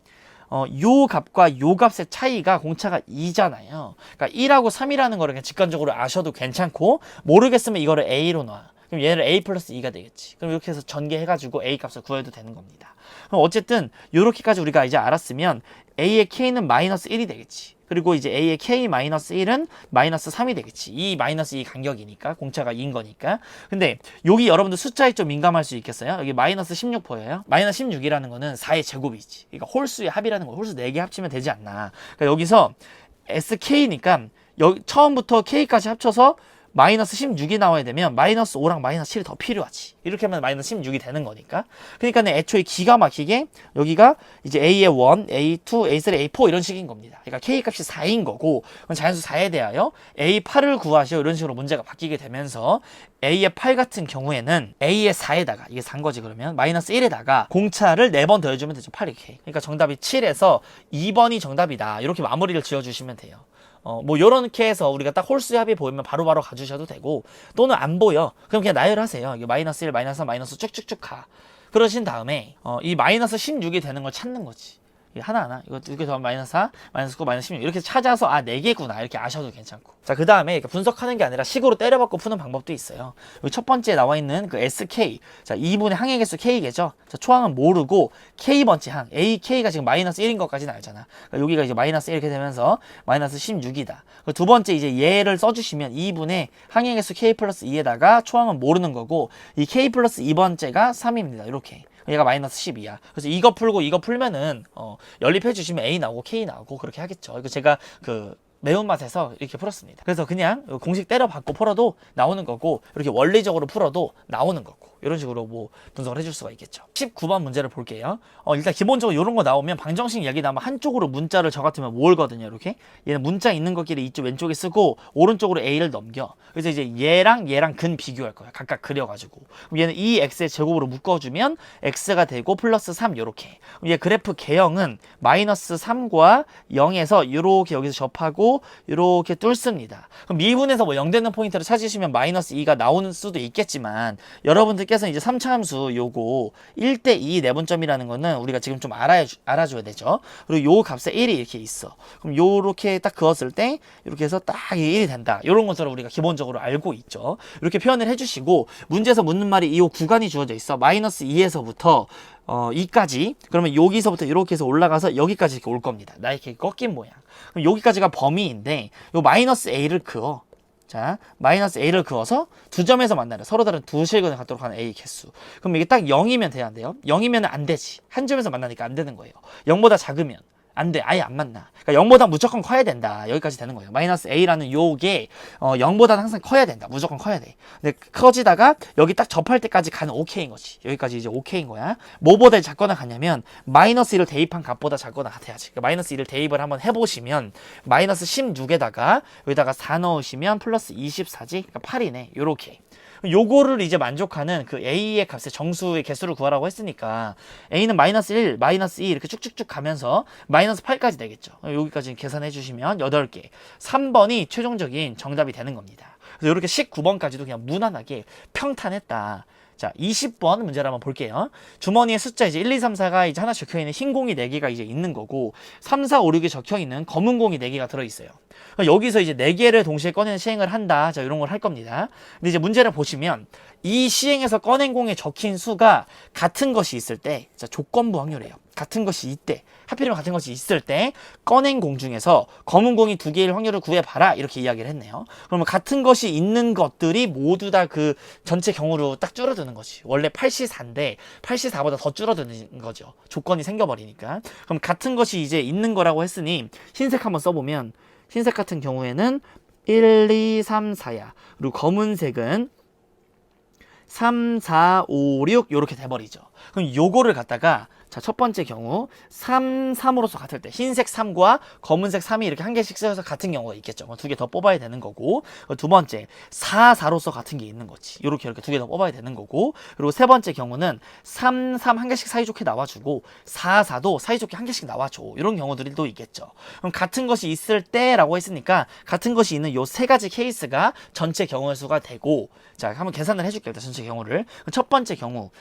요 값과 요 값의 차이가 공차가 2잖아요. 그러니까 1하고 3이라는 거를 그냥 직관적으로 아셔도 괜찮고, 모르겠으면 이거를 A로 놔. 그럼 얘를 A 플러스 2가 되겠지. 그럼 이렇게 해서 전개해가지고 A 값을 구해도 되는 겁니다. 그럼 어쨌든 요렇게까지 우리가 이제 알았으면 A의 K는 마이너스 1이 되겠지. 그리고 이제 A의 K 마이너스 1은 마이너스 3이 되겠지. 이 마이너스 2 간격이니까, 공차가 2인 거니까. 근데 여기 여러분들 숫자에 좀 민감할 수 있겠어요? 여기 마이너스 16 보여요? 마이너스 16이라는 거는 4의 제곱이지. 그러니까 홀수의 합이라는 거, 홀수 4개 합치면 되지 않나. 그러니까 여기서 SK니까 여기 처음부터 K까지 합쳐서 마이너스 16이 나와야 되면 마이너스 5랑 마이너스 7이 더 필요하지. 이렇게 하면 마이너스 16이 되는 거니까. 그러니까 애초에 기가 막히게 여기가 이제 A의 1, A2, A3, A4 이런 식인 겁니다. 그러니까 K 값이 4인 거고, 그럼 자연수 4에 대하여 A8을 구하시오 이런 식으로 문제가 바뀌게 되면서 A의 8 같은 경우에는 A의 4에다가, 이게 4인 거지 그러면, 마이너스 1에다가 공차를 4번 더해주면 되죠. 8 이렇게. 그러니까 정답이 7에서 2번이 정답이다. 이렇게 마무리를 지어주시면 돼요. 뭐 요렇게 해서 우리가 딱 홀수의 합이 보이면 바로바로 가주셔도 되고, 또는 안 보여 그럼 그냥 나열하세요. 이게 마이너스 1, 마이너스 3, 마이너스 쭉쭉쭉 가. 그러신 다음에 이 마이너스 16이 되는 걸 찾는 거지. 하나하나 이거 2개 더하면 마이너스 4, 마이너스 9, 마이너스 16 이렇게 찾아서 4개구나 이렇게 아셔도 괜찮고. 자, 그 다음에 분석하는 게 아니라 식으로 때려박고 푸는 방법도 있어요. 여기 첫 번째에 나와 있는 그 SK, 자 2분의 항의 개수 K겠죠. 자, 초항은 모르고 K번째 항 AK가 지금 마이너스 1인 것까지는 알잖아. 그러니까 여기가 이제 마이너스 1 이렇게 되면서 마이너스 16이다. 두 번째 이제 얘를 써주시면 2분의 항의 개수 K 플러스 2에다가 초항은 모르는 거고, 이 K 플러스 2번째가 3입니다. 이렇게. 얘가 마이너스 12야. 그래서 이거 풀고 이거 풀면은 연립해 주시면 A 나오고 K 나오고 그렇게 하겠죠. 이거 제가 그 매운맛에서 이렇게 풀었습니다. 그래서 그냥 공식 때려 받고 풀어도 나오는 거고, 이렇게 원리적으로 풀어도 나오는 거고, 이런 식으로 뭐 분석을 해줄 수가 있겠죠. 19번 문제를 볼게요. 일단 기본적으로 이런 거 나오면 방정식 얘기 나오면 한쪽으로 문자를 저 같으면 모으거든요. 이렇게 얘는 문자 있는 것끼리 이쪽 왼쪽에 쓰고 오른쪽으로 A를 넘겨. 그래서 이제 얘랑 근 비교할 거야. 각각 그려가지고. 그럼 얘는 2x의 제곱으로 묶어주면 x가 되고 플러스 3 요렇게. 그럼 얘 그래프 개형은 마이너스 3과 0에서 요렇게 여기서 접하고 요렇게 뚫습니다. 그럼 미분에서 뭐 0 되는 포인트를 찾으시면 마이너스 2가 나오는 수도 있겠지만, 여러분들 여러분들께서는 이제 3차 함수 요거 1대2 내분점이라는 거는 우리가 지금 좀 알아줘야 되죠. 그리고 요 값에 1이 이렇게 있어. 그럼 요렇게 딱 그었을 때 이렇게 해서 딱 1이 된다. 요런 것들을 우리가 기본적으로 알고 있죠. 이렇게 표현을 해주시고 문제에서 묻는 말이 이 구간이 주어져 있어. 마이너스 2에서부터 2까지. 그러면 여기서부터 이렇게 해서 올라가서 여기까지 이렇게 올 겁니다. 나 이렇게 꺾인 모양. 그럼 여기까지가 범위인데 요 마이너스 a를 그어. 자, 마이너스 a를 그어서 두 점에서 만나는 서로 다른 두 실근을 갖도록 하는 a 개수. 그럼 이게 딱 0이면 돼야 돼요. 0이면 안 되지. 한 점에서 만나니까 안 되는 거예요. 0보다 작으면 안 돼. 아예 안 만나. 그러니까 0보다 무조건 커야 된다. 여기까지 되는 거예요. 마이너스 a라는 요게 0보다는 항상 커야 된다. 무조건 커야 돼. 근데 커지다가 여기 딱 접할 때까지 가는 오케이인 거지. 여기까지 이제 오케이인 거야. 뭐보다 작거나 같냐면 마이너스 1을 대입한 값보다 작거나 같아야지. 그러니까 마이너스 1을 대입을 한번 해보시면 마이너스 16에다가 여기다가 4 넣으시면 플러스 24지. 그러니까 8이네. 요렇게. 요거를 이제 만족하는 그 a의 값의 정수의 개수를 구하라고 했으니까 a는 마이너스 1, 마이너스 2 이렇게 쭉쭉쭉 가면서 마이너스 8까지 되겠죠. 여기까지 계산해 주시면 8개. 3번이 최종적인 정답이 되는 겁니다. 그래서 이렇게 19번까지도 그냥 무난하게 평탄했다. 자, 20번 문제를 한번 볼게요. 주머니에 숫자 이제 1, 2, 3, 4가 이제 하나 적혀있는 흰 공이 4개가 이제 있는 거고 3, 4, 5, 6이 적혀있는 검은 공이 4개가 들어있어요. 여기서 이제 4개를 동시에 꺼내는 시행을 한다. 자, 이런 걸 할 겁니다. 근데 이제 문제를 보시면 이 시행에서 꺼낸 공에 적힌 수가 같은 것이 있을 때, 자, 조건부 확률이에요. 같은 것이 이때, 하필이면 같은 것이 있을 때 꺼낸 공 중에서 검은 공이 2개일 확률을 구해봐라. 이렇게 이야기를 했네요. 그러면 같은 것이 있는 것들이 모두 다 그 전체 경우로 딱 줄어드는 거지. 원래 8시4인데 8시4보다 더 줄어드는 거죠. 조건이 생겨버리니까. 그럼 같은 것이 이제 있는 거라고 했으니 흰색 한번 써보면 흰색 같은 경우에는 1, 2, 3, 4야. 그리고 검은색은 3, 4, 5, 6 이렇게 돼버리죠. 그럼 요거를 갖다가 자, 첫 번째 경우 3, 3으로서 같을 때 흰색 3과 검은색 3이 이렇게 한 개씩 쓰여서 같은 경우가 있겠죠. 2개 더 뽑아야 되는 거고 두 번째 4, 4로서 같은 게 있는 거지. 이렇게 2개 더 뽑아야 되는 거고 그리고 세 번째 경우는 3, 3 한 개씩 사이좋게 나와주고 4, 4도 사이좋게 한 개씩 나와줘. 이런 경우들이 또 있겠죠. 그럼 같은 것이 있을 때라고 했으니까 같은 것이 있는 요 세 가지 케이스가 전체 경우의 수가 되고 자, 한번 계산을 해줄게요. 전체 경우를. 첫 번째 경우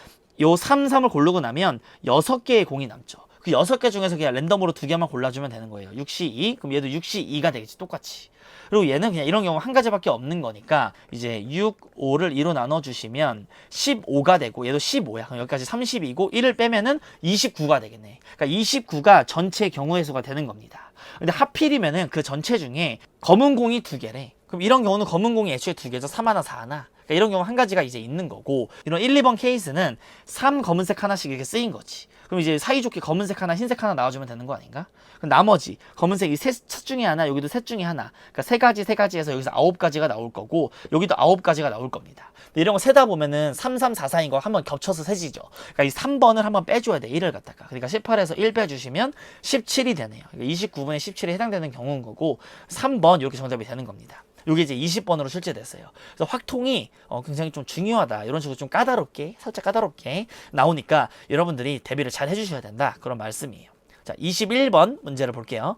요 3, 3을 고르고 나면 6개의 공이 남죠. 그 6개 중에서 그냥 랜덤으로 2개만 골라주면 되는 거예요. 6시 2, 그럼 얘도 6시 2가 되겠지. 똑같이. 그리고 얘는 그냥 이런 경우 한 가지밖에 없는 거니까 이제 6, 5를 2로 나눠주시면 15가 되고 얘도 15야. 그럼 여기까지 32고 1을 빼면은 29가 되겠네. 그러니까 29가 전체 경우의 수가 되는 겁니다. 근데 하필이면은 그 전체 중에 검은 공이 2개래. 그럼 이런 경우는 검은 공이 애초에 2개죠. 3 하나, 4 하나. 그러니까 이런 경우 한 가지가 이제 있는 거고 이런 1, 2번 케이스는 3 검은색 하나씩 이렇게 쓰인 거지. 그럼 이제 사이좋게 검은색 하나, 흰색 하나 나와주면 되는 거 아닌가? 그럼 나머지 검은색 이 셋 중에 하나, 여기도 셋 중에 하나. 그러니까 세 가지에서 여기서 9가지가 나올 거고 여기도 9가지가 나올 겁니다. 근데 이런 거 세다 보면은 3, 3, 4, 4인 거 한번 겹쳐서 세지죠. 그러니까 이 3번을 한번 빼줘야 돼. 1을 갖다가. 그러니까 18에서 1 빼주시면 17이 되네요. 그러니까 29분의 17에 해당되는 경우인 거고 3번 이렇게 정답이 되는 겁니다. 이게 이제 20번으로 출제됐어요. 그래서 확통이 굉장히 좀 중요하다. 이런 식으로 좀 까다롭게, 살짝 까다롭게 나오니까 여러분들이 대비를 잘 해주셔야 된다. 그런 말씀이에요. 자, 21번 문제를 볼게요.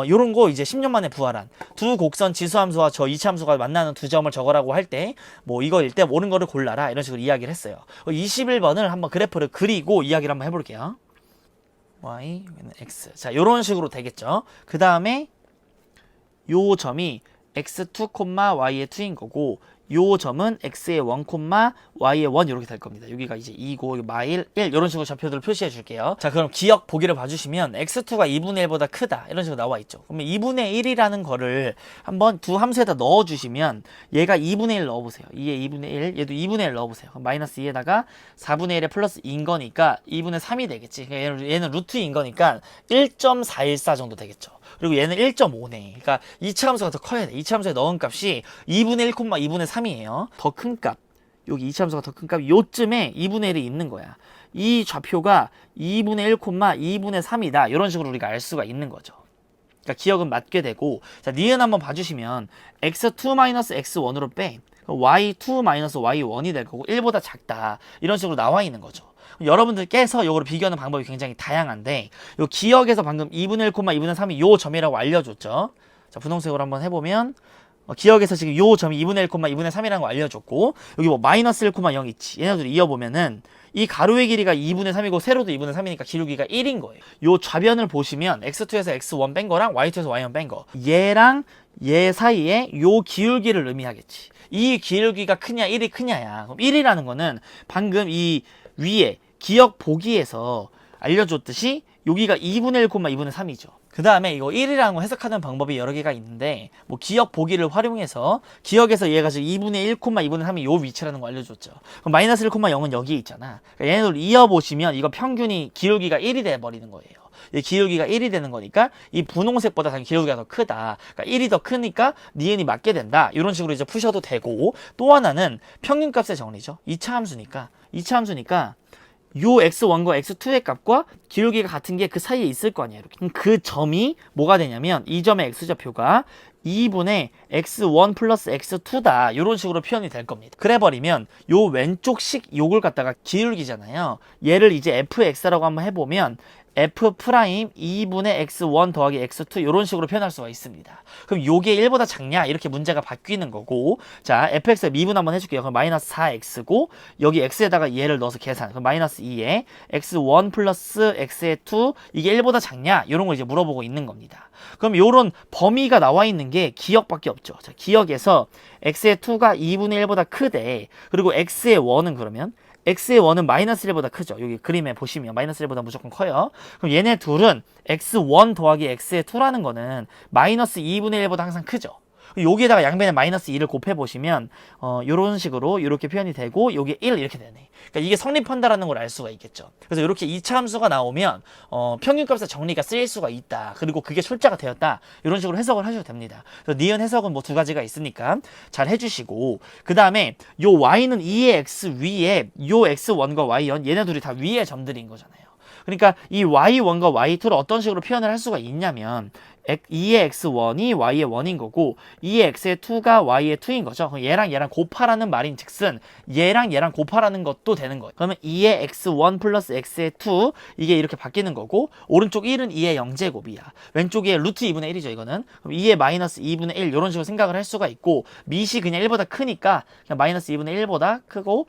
요런 거 이제 10년 만에 부활한 두 곡선 지수함수와 저 이차함수가 만나는 두 점을 적으라고 할 때 뭐 이거일 때 옳은 거를 골라라. 이런 식으로 이야기를 했어요. 21번을 한번 그래프를 그리고 이야기를 한번 해볼게요. y, x. 자, 요런 식으로 되겠죠. 그 다음에 요 점이 x2, y의 2인 거고 요 점은 x의 1, y의 1 이렇게 될 겁니다. 여기가 이제 2고 마일 1 이런 식으로 좌표들을 표시해 줄게요. 자, 그럼 기억 보기를 봐주시면 x2가 2분의 1보다 크다 이런 식으로 나와 있죠. 그러면 2분의 1이라는 거를 한번 두 함수에다 넣어주시면 얘가 2분의 1 넣어보세요. 2에 2분의 1 얘도 2분의 1 넣어보세요. 그럼 마이너스 2에다가 4분의 1에 플러스 2인 거니까 2분의 3이 되겠지. 그러니까 얘는 루트 2인 거니까 1.414 정도 되겠죠. 그리고 얘는 1.5네. 그러니까 2차 함수가 더 커야 돼. 2차 함수에 넣은 값이 2분의 1, 2분의 3이에요. 더 큰 값. 여기 2차 함수가 더 큰 값. 요쯤에 2분의 1이 있는 거야. 이 좌표가 2분의 1, 2분의 3이다. 이런 식으로 우리가 알 수가 있는 거죠. 그러니까 기억은 맞게 되고 자, 니은 한번 봐주시면 x2-x1으로 빼. y2-y1이 될 거고 1보다 작다. 이런 식으로 나와 있는 거죠. 여러분들께서 이거를 비교하는 방법이 굉장히 다양한데 요 기억에서 방금 2분의 1, 2분의 3이 요 점이라고 알려줬죠. 자, 분홍색으로 한번 해보면 기억에서 지금 요 점이 2분의 1, 2분의 3이라는 거 알려줬고, 여기 뭐 마이너스 1, 0 있지. 얘네들 이어보면은 이 가로의 길이가 2분의 3이고 세로도 2분의 3이니까 기울기가 1인 거예요. 요 좌변을 보시면 x2에서 x1 뺀 거랑 y2에서 y1 뺀 거, 얘랑 얘 사이에 요 기울기를 의미하겠지. 이 기울기가 크냐 1이 크냐야. 그럼 1이라는 거는 방금 이 위에 기억 보기에서 알려줬듯이 여기가 2분의 1, 2분의 3이죠. 그 다음에 이거 1이라는 거 해석하는 방법이 여러 개가 있는데, 뭐 기억 보기를 활용해서 기억에서 얘가 지금 2분의 1, 2분의 3이 요 위치라는 거 알려줬죠. 그럼 마이너스 1, 0은 여기에 있잖아. 그러니까 얘네들 이어보시면 이거 평균이 기울기가 1이 돼버리는 거예요. 이 기울기가 1이 되는 거니까 이 분홍색보다 당연히 기울기가 더 크다. 그러니까 1이 더 크니까 니은이 맞게 된다. 이런 식으로 이제 푸셔도 되고, 또 하나는 평균값의 정리죠. 2차 함수니까 요 x1과 x2의 값과 기울기가 같은 게 그 사이에 있을 거 아니에요. 이렇게. 그 점이 뭐가 되냐면 이 점의 x좌표가 2분의 x1 플러스 x2다. 이런 식으로 표현이 될 겁니다. 그래 버리면 요 왼쪽식 요걸 갖다가 기울기잖아요. 얘를 이제 fx라고 한번 해보면 f 프라임 2분의 x1 더하기 x2 이런 식으로 표현할 수가 있습니다. 그럼 요게 1보다 작냐? 이렇게 문제가 바뀌는 거고, 자 fx에 미분 한번 해줄게요. 그럼 마이너스 4x고 여기 x에다가 얘를 넣어서 계산. 그럼 마이너스 2에 x1 플러스 x의 2 이게 1보다 작냐? 이런 걸 이제 물어보고 있는 겁니다. 그럼 요런 범위가 나와 있는 게 기억밖에 없죠. 자, 기억에서 x의 2가 2분의 1보다 크대. 그리고 x의 1은 그러면 x의 1은 마이너스 1보다 크죠. 여기 그림에 보시면 마이너스 1보다 무조건 커요. 그럼 얘네 둘은 x1 더하기 x의 2라는 거는 마이너스 2분의 1보다 항상 크죠. 여기에다가 양변에 마이너스 2를 곱해보시면 요런 식으로 이렇게 표현이 되고 요게 1 이렇게 되네. 그러니까 이게 성립한다라는 걸 알 수가 있겠죠. 그래서 이렇게 2차 함수가 나오면 평균값의 정리가 쓰일 수가 있다. 그리고 그게 출제가 되었다. 이런 식으로 해석을 하셔도 됩니다. 그래서 니은 해석은 뭐 두 가지가 있으니까 잘 해주시고, 그 다음에 요 y는 2의 x 위에 요 x1과 y1 얘네 둘이 다 위의 점들인 거잖아요. 그러니까 이 y1과 y2를 어떤 식으로 표현을 할 수가 있냐면 2의 x1이 y의 1인 거고 2의 x의 2가 y의 2인 거죠. 그럼 얘랑 얘랑 곱하라는 말인 즉슨 얘랑 얘랑 곱하라는 것도 되는 거예요. 그러면 2의 x1 플러스 x의 2 이게 이렇게 바뀌는 거고, 오른쪽 1은 2의 0제곱이야. 왼쪽에 루트 2분의 1이죠. 이거는 그럼 2의 마이너스 2분의 1 이런 식으로 생각을 할 수가 있고, 밑이 그냥 1보다 크니까 그냥 마이너스 2분의 1보다 크고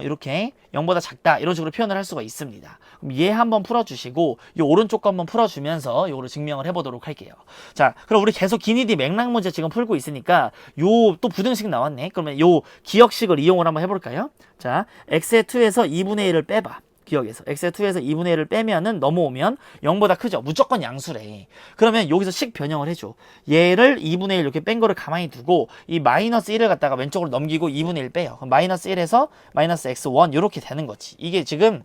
이렇게 0보다 작다 이런 식으로 표현을 할 수가 있습니다. 그럼 얘 한번 풀어주시고 이 오른쪽 거 한번 풀어주면서 이거를 증명을 해보도록 할게요. 자, 그럼 우리 계속 기니디 맥락 문제 지금 풀고 있으니까 요 또 부등식 나왔네. 그러면 요 기억식을 이용을 한번 해볼까요? 자, x의 2에서 2분의 1을 빼봐. 기억에서 x의 2에서 2분의 1을 빼면은 넘어오면 0보다 크죠. 무조건 양수래. 그러면 여기서 식 변형을 해줘. 얘를 2분의 1 이렇게 뺀 거를 가만히 두고 이 마이너스 1을 갖다가 왼쪽으로 넘기고 2분의 1 빼요. 그럼 마이너스 1에서 마이너스 x1 이렇게 되는 거지. 이게 지금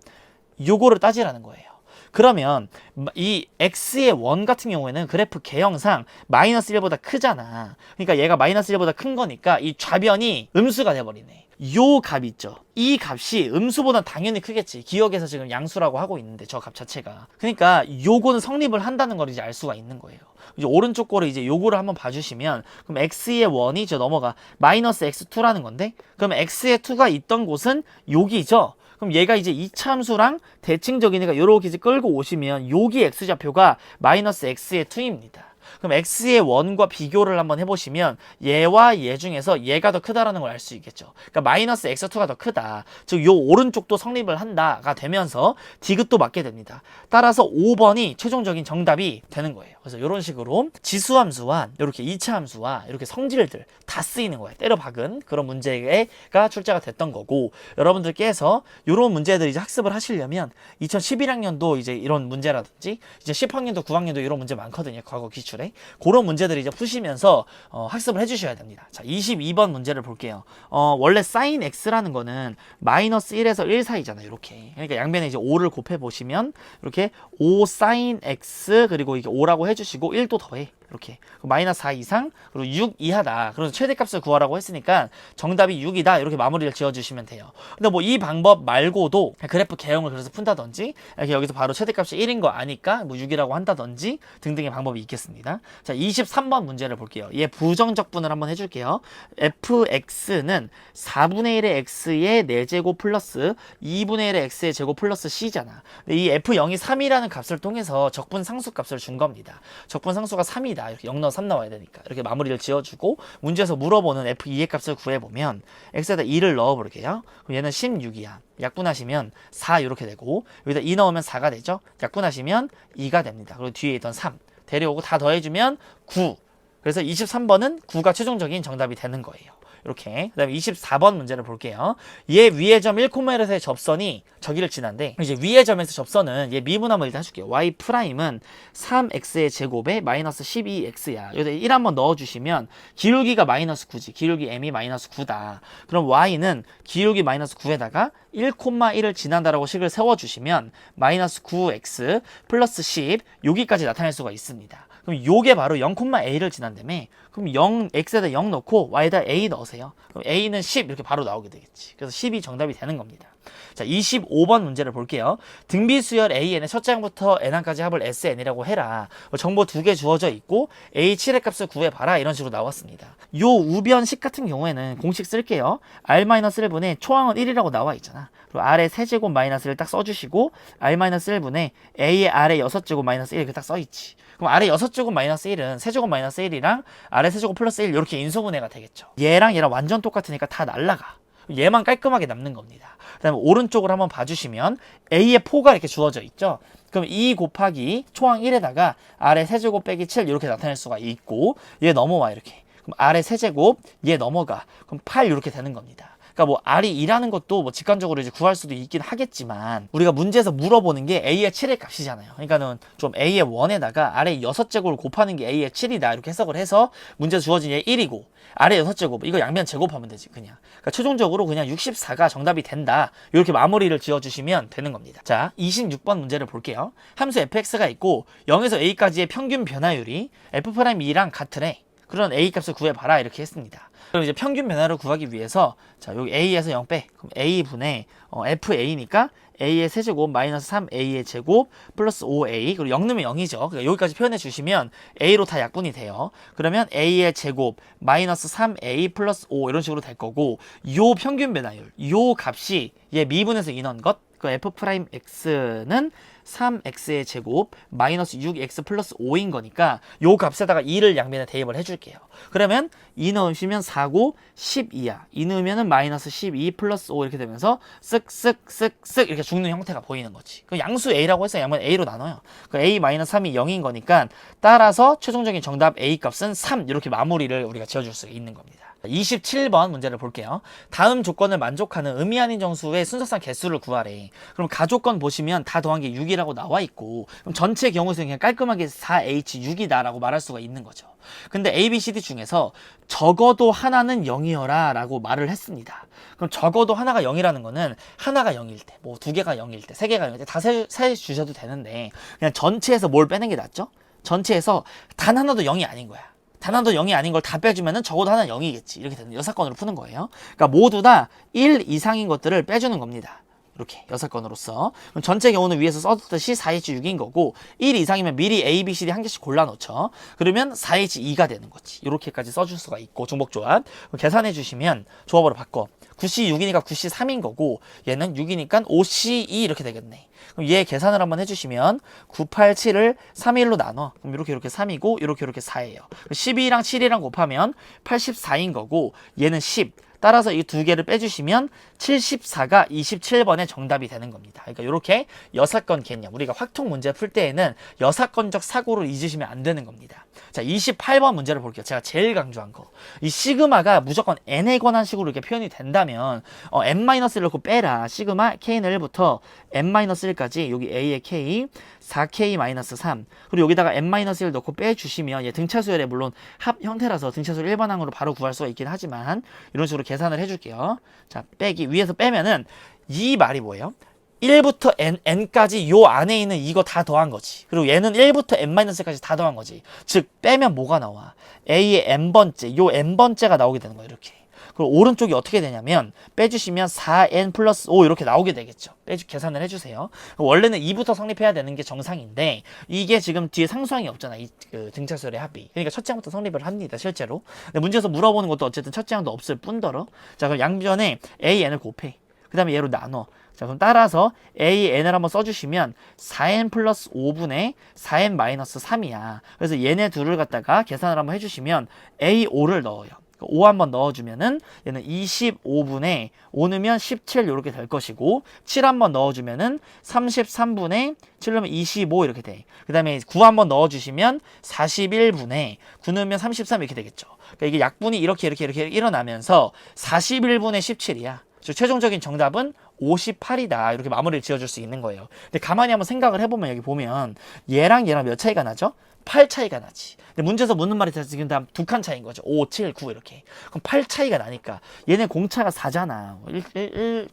요거를 따지라는 거예요. 그러면 이 x의 원 같은 경우에는 그래프 개형상 마이너스 1보다 크잖아. 그러니까 얘가 마이너스 1보다 큰 거니까 이 좌변이 음수가 돼버리네. 요 값 있죠. 이 값이 음수보다 당연히 크겠지. 기억에서 지금 양수라고 하고 있는데 저 값 자체가. 그러니까 요거는 성립을 한다는 걸 이제 알 수가 있는 거예요. 이제 오른쪽 거를 이제 요거를 한번 봐주시면, 그럼 x의 원이 저 넘어가 마이너스 x2라는 건데, 그러면 x의 2가 있던 곳은 여기죠. 그럼 얘가 이제 2차 함수랑 대칭적이니까 요렇게 이제 끌고 오시면 여기 x좌표가 마이너스 x의 2입니다. 그럼 x의 원과 비교를 한번 해보시면 얘와 얘 중에서 얘가 더 크다라는 걸 알 수 있겠죠. 그러니까 마이너스 x2가 더 크다. 즉 요 오른쪽도 성립을 한다가 되면서 디귿도 맞게 됩니다. 따라서 5번이 최종적인 정답이 되는 거예요. 그래서 이런 식으로 지수함수와 이렇게 2차 함수와 이렇게 성질들 다 쓰이는 거예요. 때려 박은 그런 문제가 출제가 됐던 거고, 여러분들께서 이런 문제들 이제 학습을 하시려면 2011학년도 이제 이런 문제라든지 이제 10학년도 9학년도 이런 문제 많거든요. 과거 기출에. 그런 문제들을 이제 푸시면서 학습을 해주셔야 됩니다. 자, 22번 문제를 볼게요. 원래 sin x라는 거는 마이너스 1에서 1 사이잖아요. 이렇게. 그러니까 양변에 이제 5를 곱해 보시면 이렇게 5 sin x 그리고 이게 5라고 해주시고 1도 더해. 이렇게 마이너스 4 이상 그리고 6 이하다. 그래서 최대값을 구하라고 했으니까 정답이 6이다. 이렇게 마무리를 지어주시면 돼요. 근데 뭐 이 방법 말고도 그래프 개형을 그래서 푼다든지 이렇게 여기서 바로 최대값이 1인 거 아니까 뭐 6이라고 한다든지 등등의 방법이 있겠습니다. 자, 23번 문제를 볼게요. 얘 부정적분을 한번 해줄게요. fx는 4분의 1의 x의 4제곱 플러스 2분의 1의 x의 제곱 플러스 c잖아. 근데 이 f0이 3이라는 값을 통해서 적분 상수 값을 준 겁니다. 적분 상수가 3이다. 3이다. 이렇게 0 넣어 3 나와야 되니까 이렇게 마무리를 지어주고 문제에서 물어보는 f2의 값을 구해보면 x에다 2를 넣어볼게요. 그럼 얘는 16이야. 약분하시면 4 이렇게 되고 여기다 2 넣으면 4가 되죠. 약분하시면 2가 됩니다. 그리고 뒤에 있던 3 데려오고 다 더해주면 9. 그래서 23번은 9가 최종적인 정답이 되는 거예요. 이렇게. 그 다음에 24번 문제를 볼게요. 얘 위의 점 1,1에서의 접선이 저기를 지난데 이제 위의 점에서 접선은 얘 미분함을 일단 해줄게요. y 프라임은 3x의 제곱에 마이너스 12x야. 여기다 1 한번 넣어주시면 기울기가 마이너스 9지. 기울기 m이 마이너스 9다. 그럼 y는 기울기 마이너스 9에다가 1,1을 지난다라고 식을 세워주시면 마이너스 9x 플러스 10 여기까지 나타낼 수가 있습니다. 그럼 요게 바로 0,a를 지난다며. 그럼 0, x에다 0 넣고 y에다 a 넣으세요. 그럼 a는 10 이렇게 바로 나오게 되겠지. 그래서 10이 정답이 되는 겁니다. 자, 25번 문제를 볼게요. 등비수열 AN의 첫째 항부터 n항까지 합을 SN이라고 해라. 정보 2개 주어져 있고 A7의 값을 구해봐라. 이런 식으로 나왔습니다. 요 우변식 같은 경우에는 공식 쓸게요. R-1분의 초항은 1이라고 나와 있잖아. 그리고 R의 세제곱 마이너스를 딱 써주시고 R-1분의 A의 R의 6제곱 마이너스 1 이렇게 딱 써있지. 그럼 R의 6제곱 마이너스 1은 세제곱 마이너스 1이랑 R의 세제곱 플러스 1 이렇게 인수분해가 되겠죠. 얘랑 얘랑 완전 똑같으니까 다 날라가. 얘만 깔끔하게 남는 겁니다. 그 다음에 오른쪽으로 한번 봐주시면 A의 포가 이렇게 주어져 있죠. 그럼 2 곱하기 초항 1에다가 R의 세제곱 빼기 7 이렇게 나타낼 수가 있고 얘 넘어와 이렇게. 그럼 R의 세제곱 얘 넘어가. 그럼 8 이렇게 되는 겁니다. 그러니까 뭐 R이 2라는 것도 뭐 직관적으로 이제 구할 수도 있긴 하겠지만 우리가 문제에서 물어보는 게 A의 7의 값이잖아요. 그러니까는 좀 A의 1에다가 R의 6제곱을 곱하는 게 A의 7이다 이렇게 해석을 해서 문제에서 주어진 얘 1이고 R의 6제곱 이거 양면 제곱하면 되지 그냥. 그러니까 최종적으로 그냥 64가 정답이 된다. 이렇게 마무리를 지어주시면 되는 겁니다. 자, 26번 문제를 볼게요. 함수 fx가 있고 0에서 a까지의 평균 변화율이 f'2랑 같으래. 그런 a 값을 구해봐라 이렇게 했습니다. 그럼 이제 평균 변화를 구하기 위해서 자 여기 a에서 0 빼. 그럼 a분의 fa니까 a의 세제곱 마이너스 3a의 제곱 플러스 5a 그리고 0 넣으면 0이죠. 그러니까 여기까지 표현해 주시면 a로 다 약분이 돼요. 그러면 a의 제곱 마이너스 3a 플러스 5 이런 식으로 될 거고 요 평균 변화율 요 값이 얘 미분에서 인한 것 그 f'x는 3x의 제곱 마이너스 6x 플러스 5인 거니까 요 값에다가 2를 양면에 대입을 해줄게요. 그러면 2 넣으시면 4고 12야. 2 넣으면 마이너스 12 플러스 5 이렇게 되면서 쓱쓱쓱쓱 이렇게 죽는 형태가 보이는 거지. 그 양수 a라고 해서 양면 a로 나눠요. 그 a 마이너스 3이 0인 거니까 따라서 최종적인 정답 a 값은 3 이렇게 마무리를 우리가 지어줄 수 있는 겁니다. 27번 문제를 볼게요. 다음 조건을 만족하는 의미 아닌 정수의 순서상 개수를 구하래. 그럼 가조건 보시면 다 더한 게 6이라고 나와 있고 그럼 전체 경우에서는 그냥 깔끔하게 4H6이다 라고 말할 수가 있는 거죠. 근데 A, B, C, D 중에서 적어도 하나는 0이어라 라고 말을 했습니다. 그럼 적어도 하나가 0이라는 거는 하나가 0일 때, 뭐 2개가 0일 때, 3개가 0일 때 다 세 주셔도 되는데 그냥 전체에서 뭘 빼는 게 낫죠? 전체에서 단 하나도 0이 아닌 거야. 단 하나도 0이 아닌 걸 다 빼주면은 적어도 하나는 0이겠지. 이렇게 되는 6건으로 푸는 거예요. 그러니까 모두 다 1 이상인 것들을 빼주는 겁니다. 이렇게 6건으로서. 그럼 전체 경우는 위에서 써뒀듯이 4H6인 거고 1 이상이면 미리 A, B, C, D 한 개씩 골라놓죠. 그러면 4H2가 되는 거지. 이렇게까지 써줄 수가 있고 중복조합. 계산해 주시면 조합으로 바꿔. 9C6이니까 9C3인 거고 얘는 6이니까 5C2 이렇게 되겠네. 그럼 얘 계산을 한번 해주시면 987을 3일로 나눠. 그럼 이렇게 3이고 이렇게 4예요. 12랑 7이랑 곱하면 84인 거고 얘는 10. 따라서 이 두 개를 빼주시면 74가 27번의 정답이 되는 겁니다. 그러니까 이렇게 6건 개념. 우리가 확통 문제 풀 때에는 6건적 사고를 잊으시면 안 되는 겁니다. 자, 28번 문제를 볼게요. 제가 제일 강조한 거. 이 시그마가 무조건 n에 관한 식으로 이렇게 표현이 된다면 n-1을 넣고 빼라. 시그마 k는 1부터 n-1까지 여기 a의 k 4k-3 그리고 여기다가 n-1 넣고 빼주시면 얘 등차수열에 물론 합 형태라서 등차수열 일반항으로 바로 구할 수가 있긴 하지만 이런 식으로 계산을 해줄게요. 자, 빼기 위에서 빼면은 이 말이 뭐예요? 1부터 n까지 요 안에 있는 이거 다 더한 거지. 그리고 얘는 1부터 n-까지 다 더한 거지. 즉 빼면 뭐가 나와? a의 n번째, 요 n번째가 나오게 되는 거예요. 이렇게. 그리고 오른쪽이 어떻게 되냐면 빼주시면 4n 플러스 5 이렇게 나오게 되겠죠. 계산을 해주세요. 원래는 2부터 성립해야 되는 게 정상인데 이게 지금 뒤에 상수항이 없잖아. 이 등차수열의 합이. 그러니까 첫째 항부터 성립을 합니다. 실제로. 근데 문제에서 물어보는 것도 어쨌든 첫째 항도 없을 뿐더러 자 그럼 양변에 a, n을 곱해. 그 다음에 얘로 나눠. 자, 그럼 따라서 AN을 한번 써주시면 4N 플러스 5분의 4N 마이너스 3이야. 그래서 얘네 둘을 갖다가 계산을 한번 해주시면 A5를 넣어요. 5 한번 넣어주면은 얘는 25분의 5 넣으면 17 이렇게 될 것이고 7 한번 넣어주면은 33분의 7 넣으면 25 이렇게 돼. 그 다음에 9 한번 넣어주시면 41분의 9 넣으면 33 이렇게 되겠죠. 그러니까 이게 약분이 이렇게 일어나면서 41분의 17이야. 최종적인 정답은 58이다. 이렇게 마무리를 지어줄 수 있는 거예요. 근데 가만히 한번 생각을 해보면 여기 보면 얘랑 몇 차이가 나죠? 8 차이가 나지. 근데 문제에서 묻는 말이 지금 다 두 칸 차이인 거죠. 5, 7, 9 이렇게. 그럼 8 차이가 나니까 얘네 공차가 4잖아.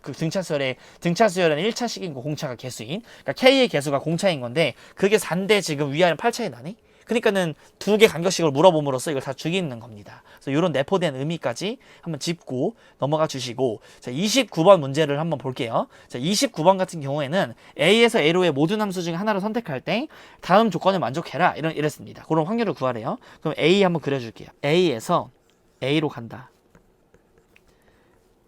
그 등차수열에는 1차식인 거 공차가 개수인. 그러니까 K의 개수가 공차인 건데 그게 4인데 지금 위아래 8 차이 나니? 그러니까는 두 개 간격식을 물어봄으로써 이걸 다 죽이는 겁니다. 그래서 이런 내포된 의미까지 한번 짚고 넘어가 주시고, 자, 29번 문제를 한번 볼게요. 자, 29번 같은 경우에는 A에서 A로의 모든 함수 중에 하나를 선택할 때 다음 조건을 만족해라 이랬습니다. 그런 확률을 구하래요. 그럼 A 한번 그려줄게요. A에서 A로 간다.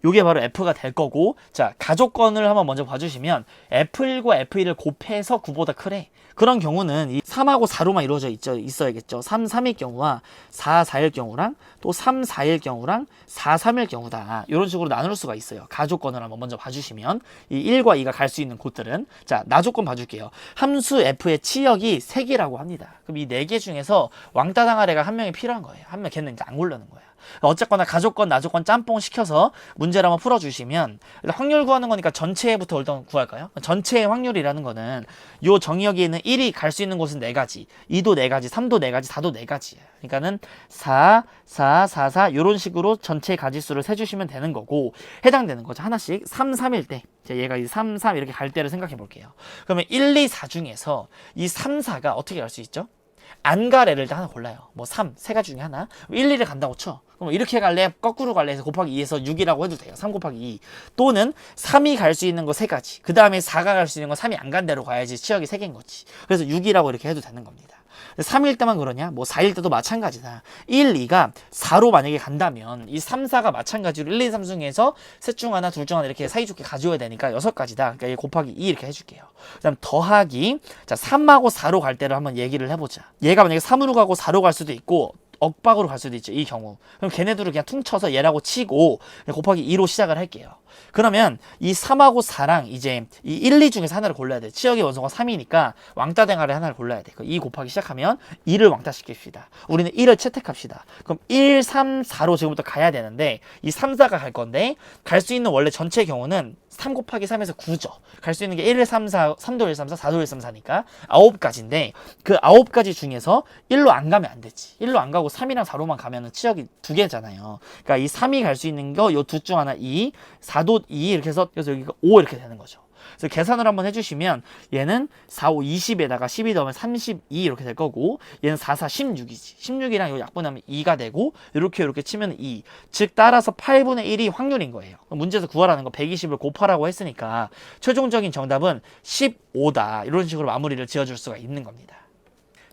요게 바로 F가 될 거고, 자, 가족권을 한번 먼저 봐주시면 F1과 F1을 곱해서 9보다 크래. 그런 경우는 이 3하고 4로만 이루어져 있어야겠죠. 3, 3일 경우와 4, 4일 경우랑 또 3, 4일 경우랑 4, 3일 경우다. 이런 식으로 나눌 수가 있어요. 가족권을 한번 먼저 봐주시면 이 1과 2가 갈 수 있는 곳들은, 자, 나조건 봐줄게요. 함수 F의 치역이 3개라고 합니다. 그럼 이 4개 중에서 왕따 당할 애가 한 명이 필요한 거예요. 한 명 걔는 이제 안 고르는 거야. 어쨌거나 가족권, 나조건 짬뽕 시켜서 문제를 한번 풀어주시면, 일단 확률 구하는 거니까 전체부터 일단 구할까요? 전체의 확률이라는 거는 요 정의역에 있는 1이 갈 수 있는 곳은 4가지, 2도 4가지, 3도 4가지, 4도 4가지예요. 그러니까는 4, 4, 4, 4 이런 식으로 전체 가지수를 세주시면 되는 거고, 해당되는 거죠. 하나씩 3, 3일 때, 얘가 3, 3 이렇게 갈 때를 생각해 볼게요. 그러면 1, 2, 4 중에서 이 3, 4가 어떻게 갈 수 있죠? 안 갈 애를 일단 하나 골라요. 뭐 3, 세 가지 중에 하나. 1, 2를 간다고 쳐. 그럼 이렇게 갈래? 거꾸로 갈래? 해서 곱하기 2에서 6이라고 해도 돼요. 3 곱하기 2. 또는 3이 갈 수 있는 거 3가지. 그 다음에 4가 갈 수 있는 거 3이 안 간 대로 가야지 치역이 3개인 거지. 그래서 6이라고 이렇게 해도 되는 겁니다. 3일 때만 그러냐? 뭐 4일 때도 마찬가지다. 1, 2가 4로 만약에 간다면 이 3, 4가 마찬가지로 1, 2, 3 중에서 셋 중 하나, 둘 중 하나 이렇게 사이좋게 가져야 되니까 6가지다. 그러니까 얘 곱하기 2 이렇게 해줄게요. 그 다음 더하기, 자, 3하고 4로 갈 때를 한번 얘기를 해보자. 얘가 만약에 3으로 가고 4로 갈 수도 있고 억박으로 갈 수도 있죠. 이 경우. 그럼 걔네들을 그냥 퉁쳐서 얘라고 치고 곱하기 2로 시작을 할게요. 그러면 이 3하고 4랑 이제 이 1, 2 중에서 하나를 골라야 돼. 치역의 원소가 3이니까 왕따 댕아를 하나를 골라야 돼. 2 곱하기 시작하면 2를 왕따 시킵시다. 우리는 1을 채택합시다. 그럼 1, 3, 4로 지금부터 가야 되는데 이 3, 4가 갈 건데 갈 수 있는 원래 전체 경우는 3 곱하기 3에서 9죠. 갈 수 있는 게 1, 1, 3, 4, 3도 1, 3, 4, 4도 1, 3, 4니까 9가지인데 그 9가지 중에서 1로 안 가면 안 되지. 1로 안 가고 3이랑 4로만 가면은 치역이 2개잖아요. 그러니까 이 3이 갈 수 있는 거 요 둘 중 하나 2, 4도 2 이렇게 해서 그래서 여기가 5 이렇게 되는 거죠. 그래서 계산을 한번 해주시면 얘는 4, 5, 20에다가 12 더하면 32 이렇게 될 거고 얘는 4, 4, 16이지. 16이랑 요 약분하면 2가 되고 이렇게 치면 2. 즉 따라서 8분의 1이 확률인 거예요. 문제에서 구하라는 거 120을 곱하라고 했으니까 최종적인 정답은 15다. 이런 식으로 마무리를 지어줄 수가 있는 겁니다.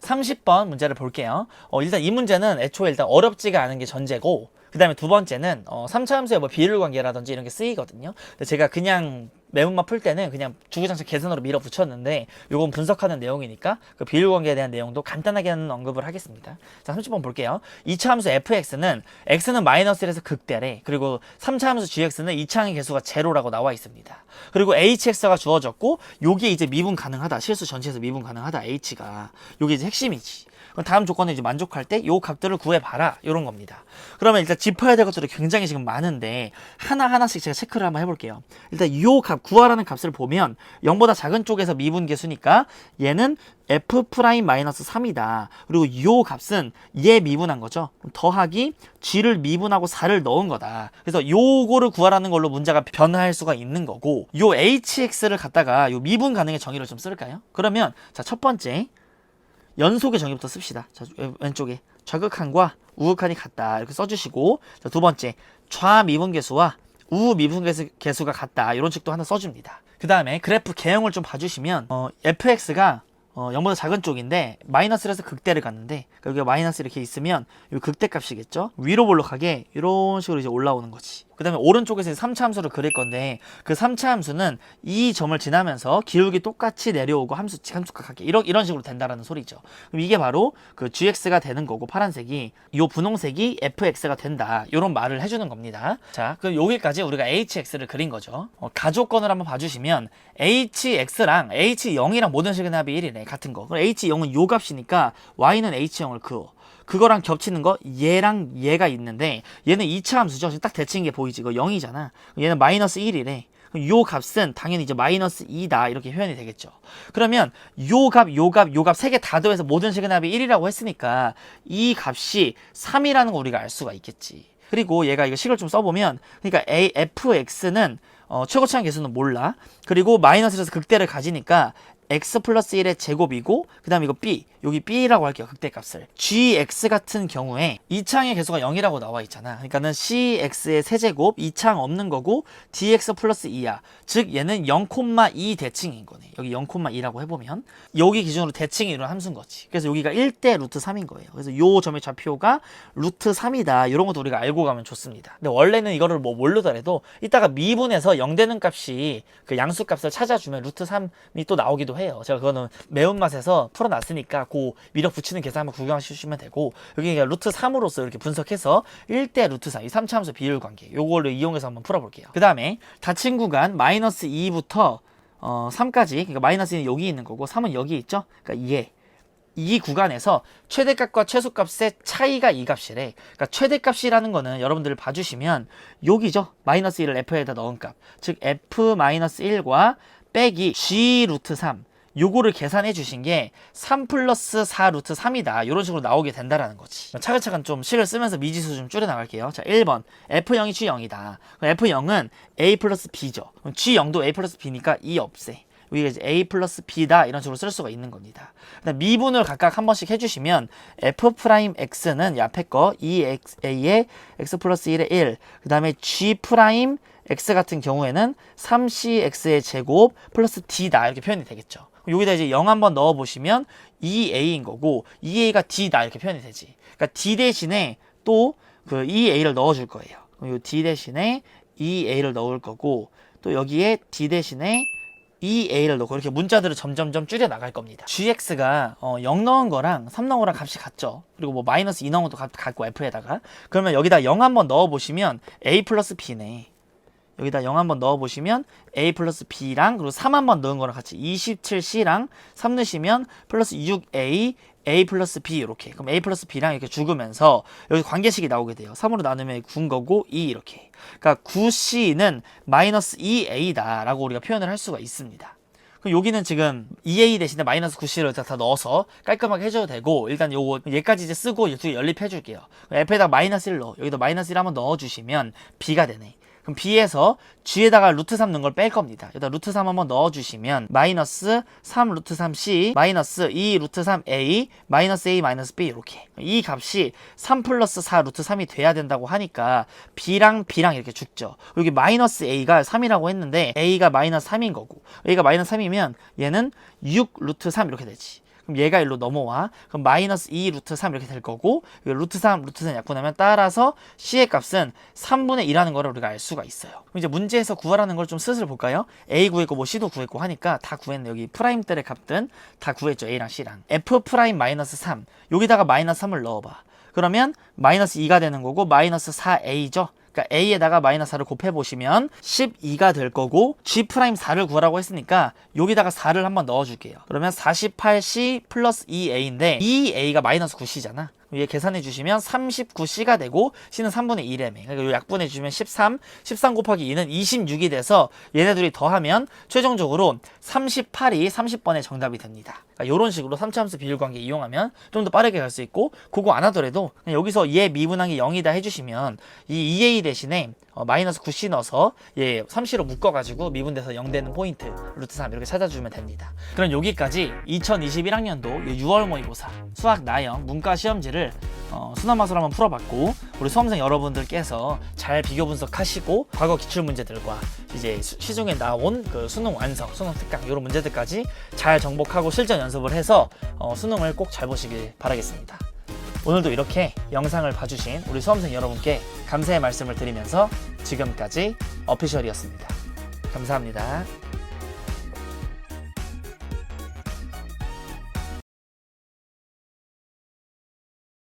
30번 문제를 볼게요. 일단 이 문제는 애초에 일단 어렵지가 않은 게 전제고, 그 다음에 두 번째는 3차 함수의 뭐 비율 관계라든지 이런 게 쓰이거든요. 근데 제가 그냥 매운맛 풀 때는 그냥 주구장창 계산으로 밀어붙였는데 요건 분석하는 내용이니까 그 비율 관계에 대한 내용도 간단하게는 언급을 하겠습니다. 자, 30번 볼게요. 2차 함수 fx는 x는 마이너스 1에서 극대래. 그리고 3차 함수 gx는 2차항의 개수가 제로라고 나와 있습니다. 그리고 hx가 주어졌고 요게 이제 미분 가능하다. 실수 전체에서 미분 가능하다. h가 요게 이제 핵심이지. 그럼 다음 조건을 이제 만족할 때 요 값들을 구해봐라. 이런 겁니다. 그러면 일단 짚어야 될 것들이 굉장히 지금 많은데 하나하나씩 제가 체크를 한번 해볼게요. 일단 요 값, 구하라는 값을 보면 0보다 작은 쪽에서 미분 개수니까 얘는 f'-3이다. 그리고 요 값은 얘 미분한 거죠. 더하기 g를 미분하고 4를 넣은 거다. 그래서 요거를 구하라는 걸로 문제가 변화할 수가 있는 거고, 요 hx를 갖다가 요 미분 가능의 정의를 좀 쓸까요? 그러면 자, 첫 번째 연속의 정의부터 씁시다. 자, 왼쪽에 좌극한과 우극한이 같다 이렇게 써주시고, 자, 두 번째 좌미분계수와 우미분계수가 같다 이런 식도 하나 써줍니다. 그 다음에 그래프 개형을 좀 봐주시면 fx가 0보다 작은 쪽인데 마이너스 1에서 극대를 갔는데 여기가 마이너스 이렇게 있으면 이 극대 값이겠죠. 위로 볼록하게 이런 식으로 이제 올라오는 거지. 그 다음에 오른쪽에서 3차 함수를 그릴 건데 그 3차 함수는 이 점을 지나면서 기울기 똑같이 내려오고 함수값 같게 이런 식으로 된다라는 소리죠. 그럼 이게 바로 그 gx가 되는 거고 파란색이 요 분홍색이 fx가 된다 이런 말을 해주는 겁니다. 자, 그럼 여기까지 우리가 hx를 그린 거죠. 가조건을 한번 봐주시면 hx랑 h0이랑 모든 식의 합이 1이네 같은 거. 그럼 h0은 요 값이니까 y는 h0을 그어. 그거랑 겹치는 거 얘랑 얘가 있는데 얘는 2차 함수죠. 지금 딱 대칭인 게 보이지? 이거 0이잖아. 얘는 마이너스 1이래. 요 값은 당연히 이제 마이너스 2다 이렇게 표현이 되겠죠. 그러면 요 값 세 개 다 더해서 모든 시그널이 1이라고 했으니까 이 값이 3이라는 거 우리가 알 수가 있겠지. 그리고 얘가 이거 식을 좀 써보면 그러니까 fx는 최고차항 계수는 몰라. 그리고 마이너스에서 극대를 가지니까 x 플러스 1의 제곱이고 그 다음에 이거 b 여기 b라고 할게요. 극대값을 gx 같은 경우에 2차항의 계수가 0이라고 나와 있잖아. 그러니까는 cx의 세제곱 2차항 없는 거고 dx 플러스 2야. 즉 얘는 0,2 대칭인 거네. 여기 0,2라고 해보면 여기 기준으로 대칭이 이런 함수인 거지. 그래서 여기가 1대 루트 3인 거예요. 그래서 요 점의 좌표가 루트 3이다. 이런 것도 우리가 알고 가면 좋습니다. 근데 원래는 이거를 뭐 모르더라도 이따가 미분에서 0 되는 값이 그 양수값을 찾아주면 루트 3이 또 나오기도 해요. 제가 그거는 매운맛에서 풀어놨으니까 그 미력 붙이는 계산 한번 구경하시면 되고 여기 루트 3으로서 이렇게 분석해서 1대 루트 3, 이 3차 함수 비율 관계 요거를 이용해서 한번 풀어볼게요. 그 다음에 닫힌 구간 마이너스 2부터 3까지 그러니까 마이너스 2는 여기 있는 거고 3은 여기 있죠. 그러니까 이 구간에서 최대값과 최소값의 차이가 이 값이래. 그러니까 최대값이라는 거는 여러분들 봐주시면 여기죠. 마이너스 1을 f에다 넣은 값. 즉 f-1과 빼기 g 루트 3 요거를 계산해 주신 게 3 플러스 4 루트 3이다. 이런 식으로 나오게 된다라는 거지. 차근차근 좀 식을 쓰면서 미지수 좀 줄여 나갈게요. 자, 1번 F0이 G0이다. 그럼 F0은 A 플러스 B죠. 그럼 G0도 A 플러스 B니까 E 없애. 여기가 이제 A 플러스 B다 이런 식으로 쓸 수가 있는 겁니다. 미분을 각각 한 번씩 해주시면 F'X는 앞에 거 2A에 X 플러스 1에 1, 그 다음에 G 프라임 X 같은 경우에는 3CX의 제곱 플러스 D다 이렇게 표현이 되겠죠. 여기다 이제 0 한번 넣어보시면 2A인 거고 2A가 D다 이렇게 표현이 되지. 그러니까 D 대신에 또 그 2A를 넣어줄 거예요. 이 D 대신에 2A를 넣을 거고 또 여기에 D 대신에 2A를 넣고 이렇게 문자들을 점점점 줄여 나갈 겁니다. GX가 0 넣은 거랑 3 넣은 거랑 값이 같죠. 그리고 뭐 마이너스 2 넣은 것도 같고 F에다가 그러면 여기다 0 한번 넣어보시면 A 플러스 B네. 여기다 0 한번 넣어보시면 A 플러스 B랑 그리고 3 한번 넣은 거랑 같이 27C랑 3 넣으시면 플러스 6A A 플러스 B 이렇게. 그럼 A 플러스 B랑 이렇게 죽으면서 여기 관계식이 나오게 돼요. 3으로 나누면 9인 거고 2 이렇게. 그러니까 9C는 마이너스 2A다 라고 우리가 표현을 할 수가 있습니다. 그럼 여기는 지금 2A 대신에 마이너스 9C를 다 넣어서 깔끔하게 해줘도 되고 일단 요거 얘까지 이제 쓰고 이쪽에 연립해 줄게요. F에다가 마이너스 1 넣어. 여기다 마이너스 1 한번 넣어주시면 B가 되네. 그럼 B에서 G에다가 루트 3 넣은 걸 뺄 겁니다. 여기다 루트 3 한번 넣어주시면 마이너스 3 루트 3C 마이너스 2 루트 3A 마이너스 A 마이너스 B 이렇게. 이 값이 3 플러스 4 루트 3이 돼야 된다고 하니까 B랑 B랑 이렇게 죽죠. 여기 마이너스 A가 3이라고 했는데 A가 마이너스 3인 거고 A가 마이너스 3이면 얘는 6 루트 3 이렇게 되지. 그럼 얘가 일로 넘어와. 그럼 마이너스 2 루트 3 이렇게 될 거고 루트 3 약분하면 따라서 C의 값은 3분의 2라는 거를 우리가 알 수가 있어요. 그럼 이제 문제에서 구하라는 걸 좀 슬슬 볼까요? A 구했고 뭐 C도 구했고 하니까 다 구했네. 여기 프라임들의 값들은 다 구했죠. A랑 C랑. F 프라임 마이너스 3 여기다가 마이너스 3을 넣어봐. 그러면 마이너스 2가 되는 거고 마이너스 4A죠. 그러니까 A에다가 마이너스 4를 곱해보시면 12가 될 거고 G'4를 구하라고 했으니까 여기다가 4를 한번 넣어줄게요. 그러면 48C 플러스 2A인데 2A가 마이너스 9C잖아. 위에 계산해 주시면 39C가 되고 C는 3분의 1M에 그러니까 요 약분해 주시면 13 곱하기 2는 26이 돼서 얘네들이 더하면 최종적으로 38이 30번의 정답이 됩니다. 그러니까 이런 식으로 3차 함수 비율 관계 이용하면 좀 더 빠르게 갈 수 있고 그거 안 하더라도 그냥 여기서 얘 미분한 게 0이다 해주시면 이 2A 대신에 마이너스 9C 넣어서 얘 3C로 묶어가지고 미분돼서 0 되는 포인트 루트 3 이렇게 찾아주면 됩니다. 그럼 여기까지 2021학년도 6월 모의고사 수학 나형 문과 시험지를 순환마수로 한번 풀어봤고 우리 수험생 여러분들께서 잘 비교 분석하시고 과거 기출 문제들과 이제 시중에 나온 그 수능 완성, 수능 특강 이런 문제들까지 잘 정복하고 실전 연습을 해서 수능을 꼭 잘 보시길 바라겠습니다. 오늘도 이렇게 영상을 봐주신 우리 수험생 여러분께 감사의 말씀을 드리면서 지금까지 어피셜이었습니다. 감사합니다.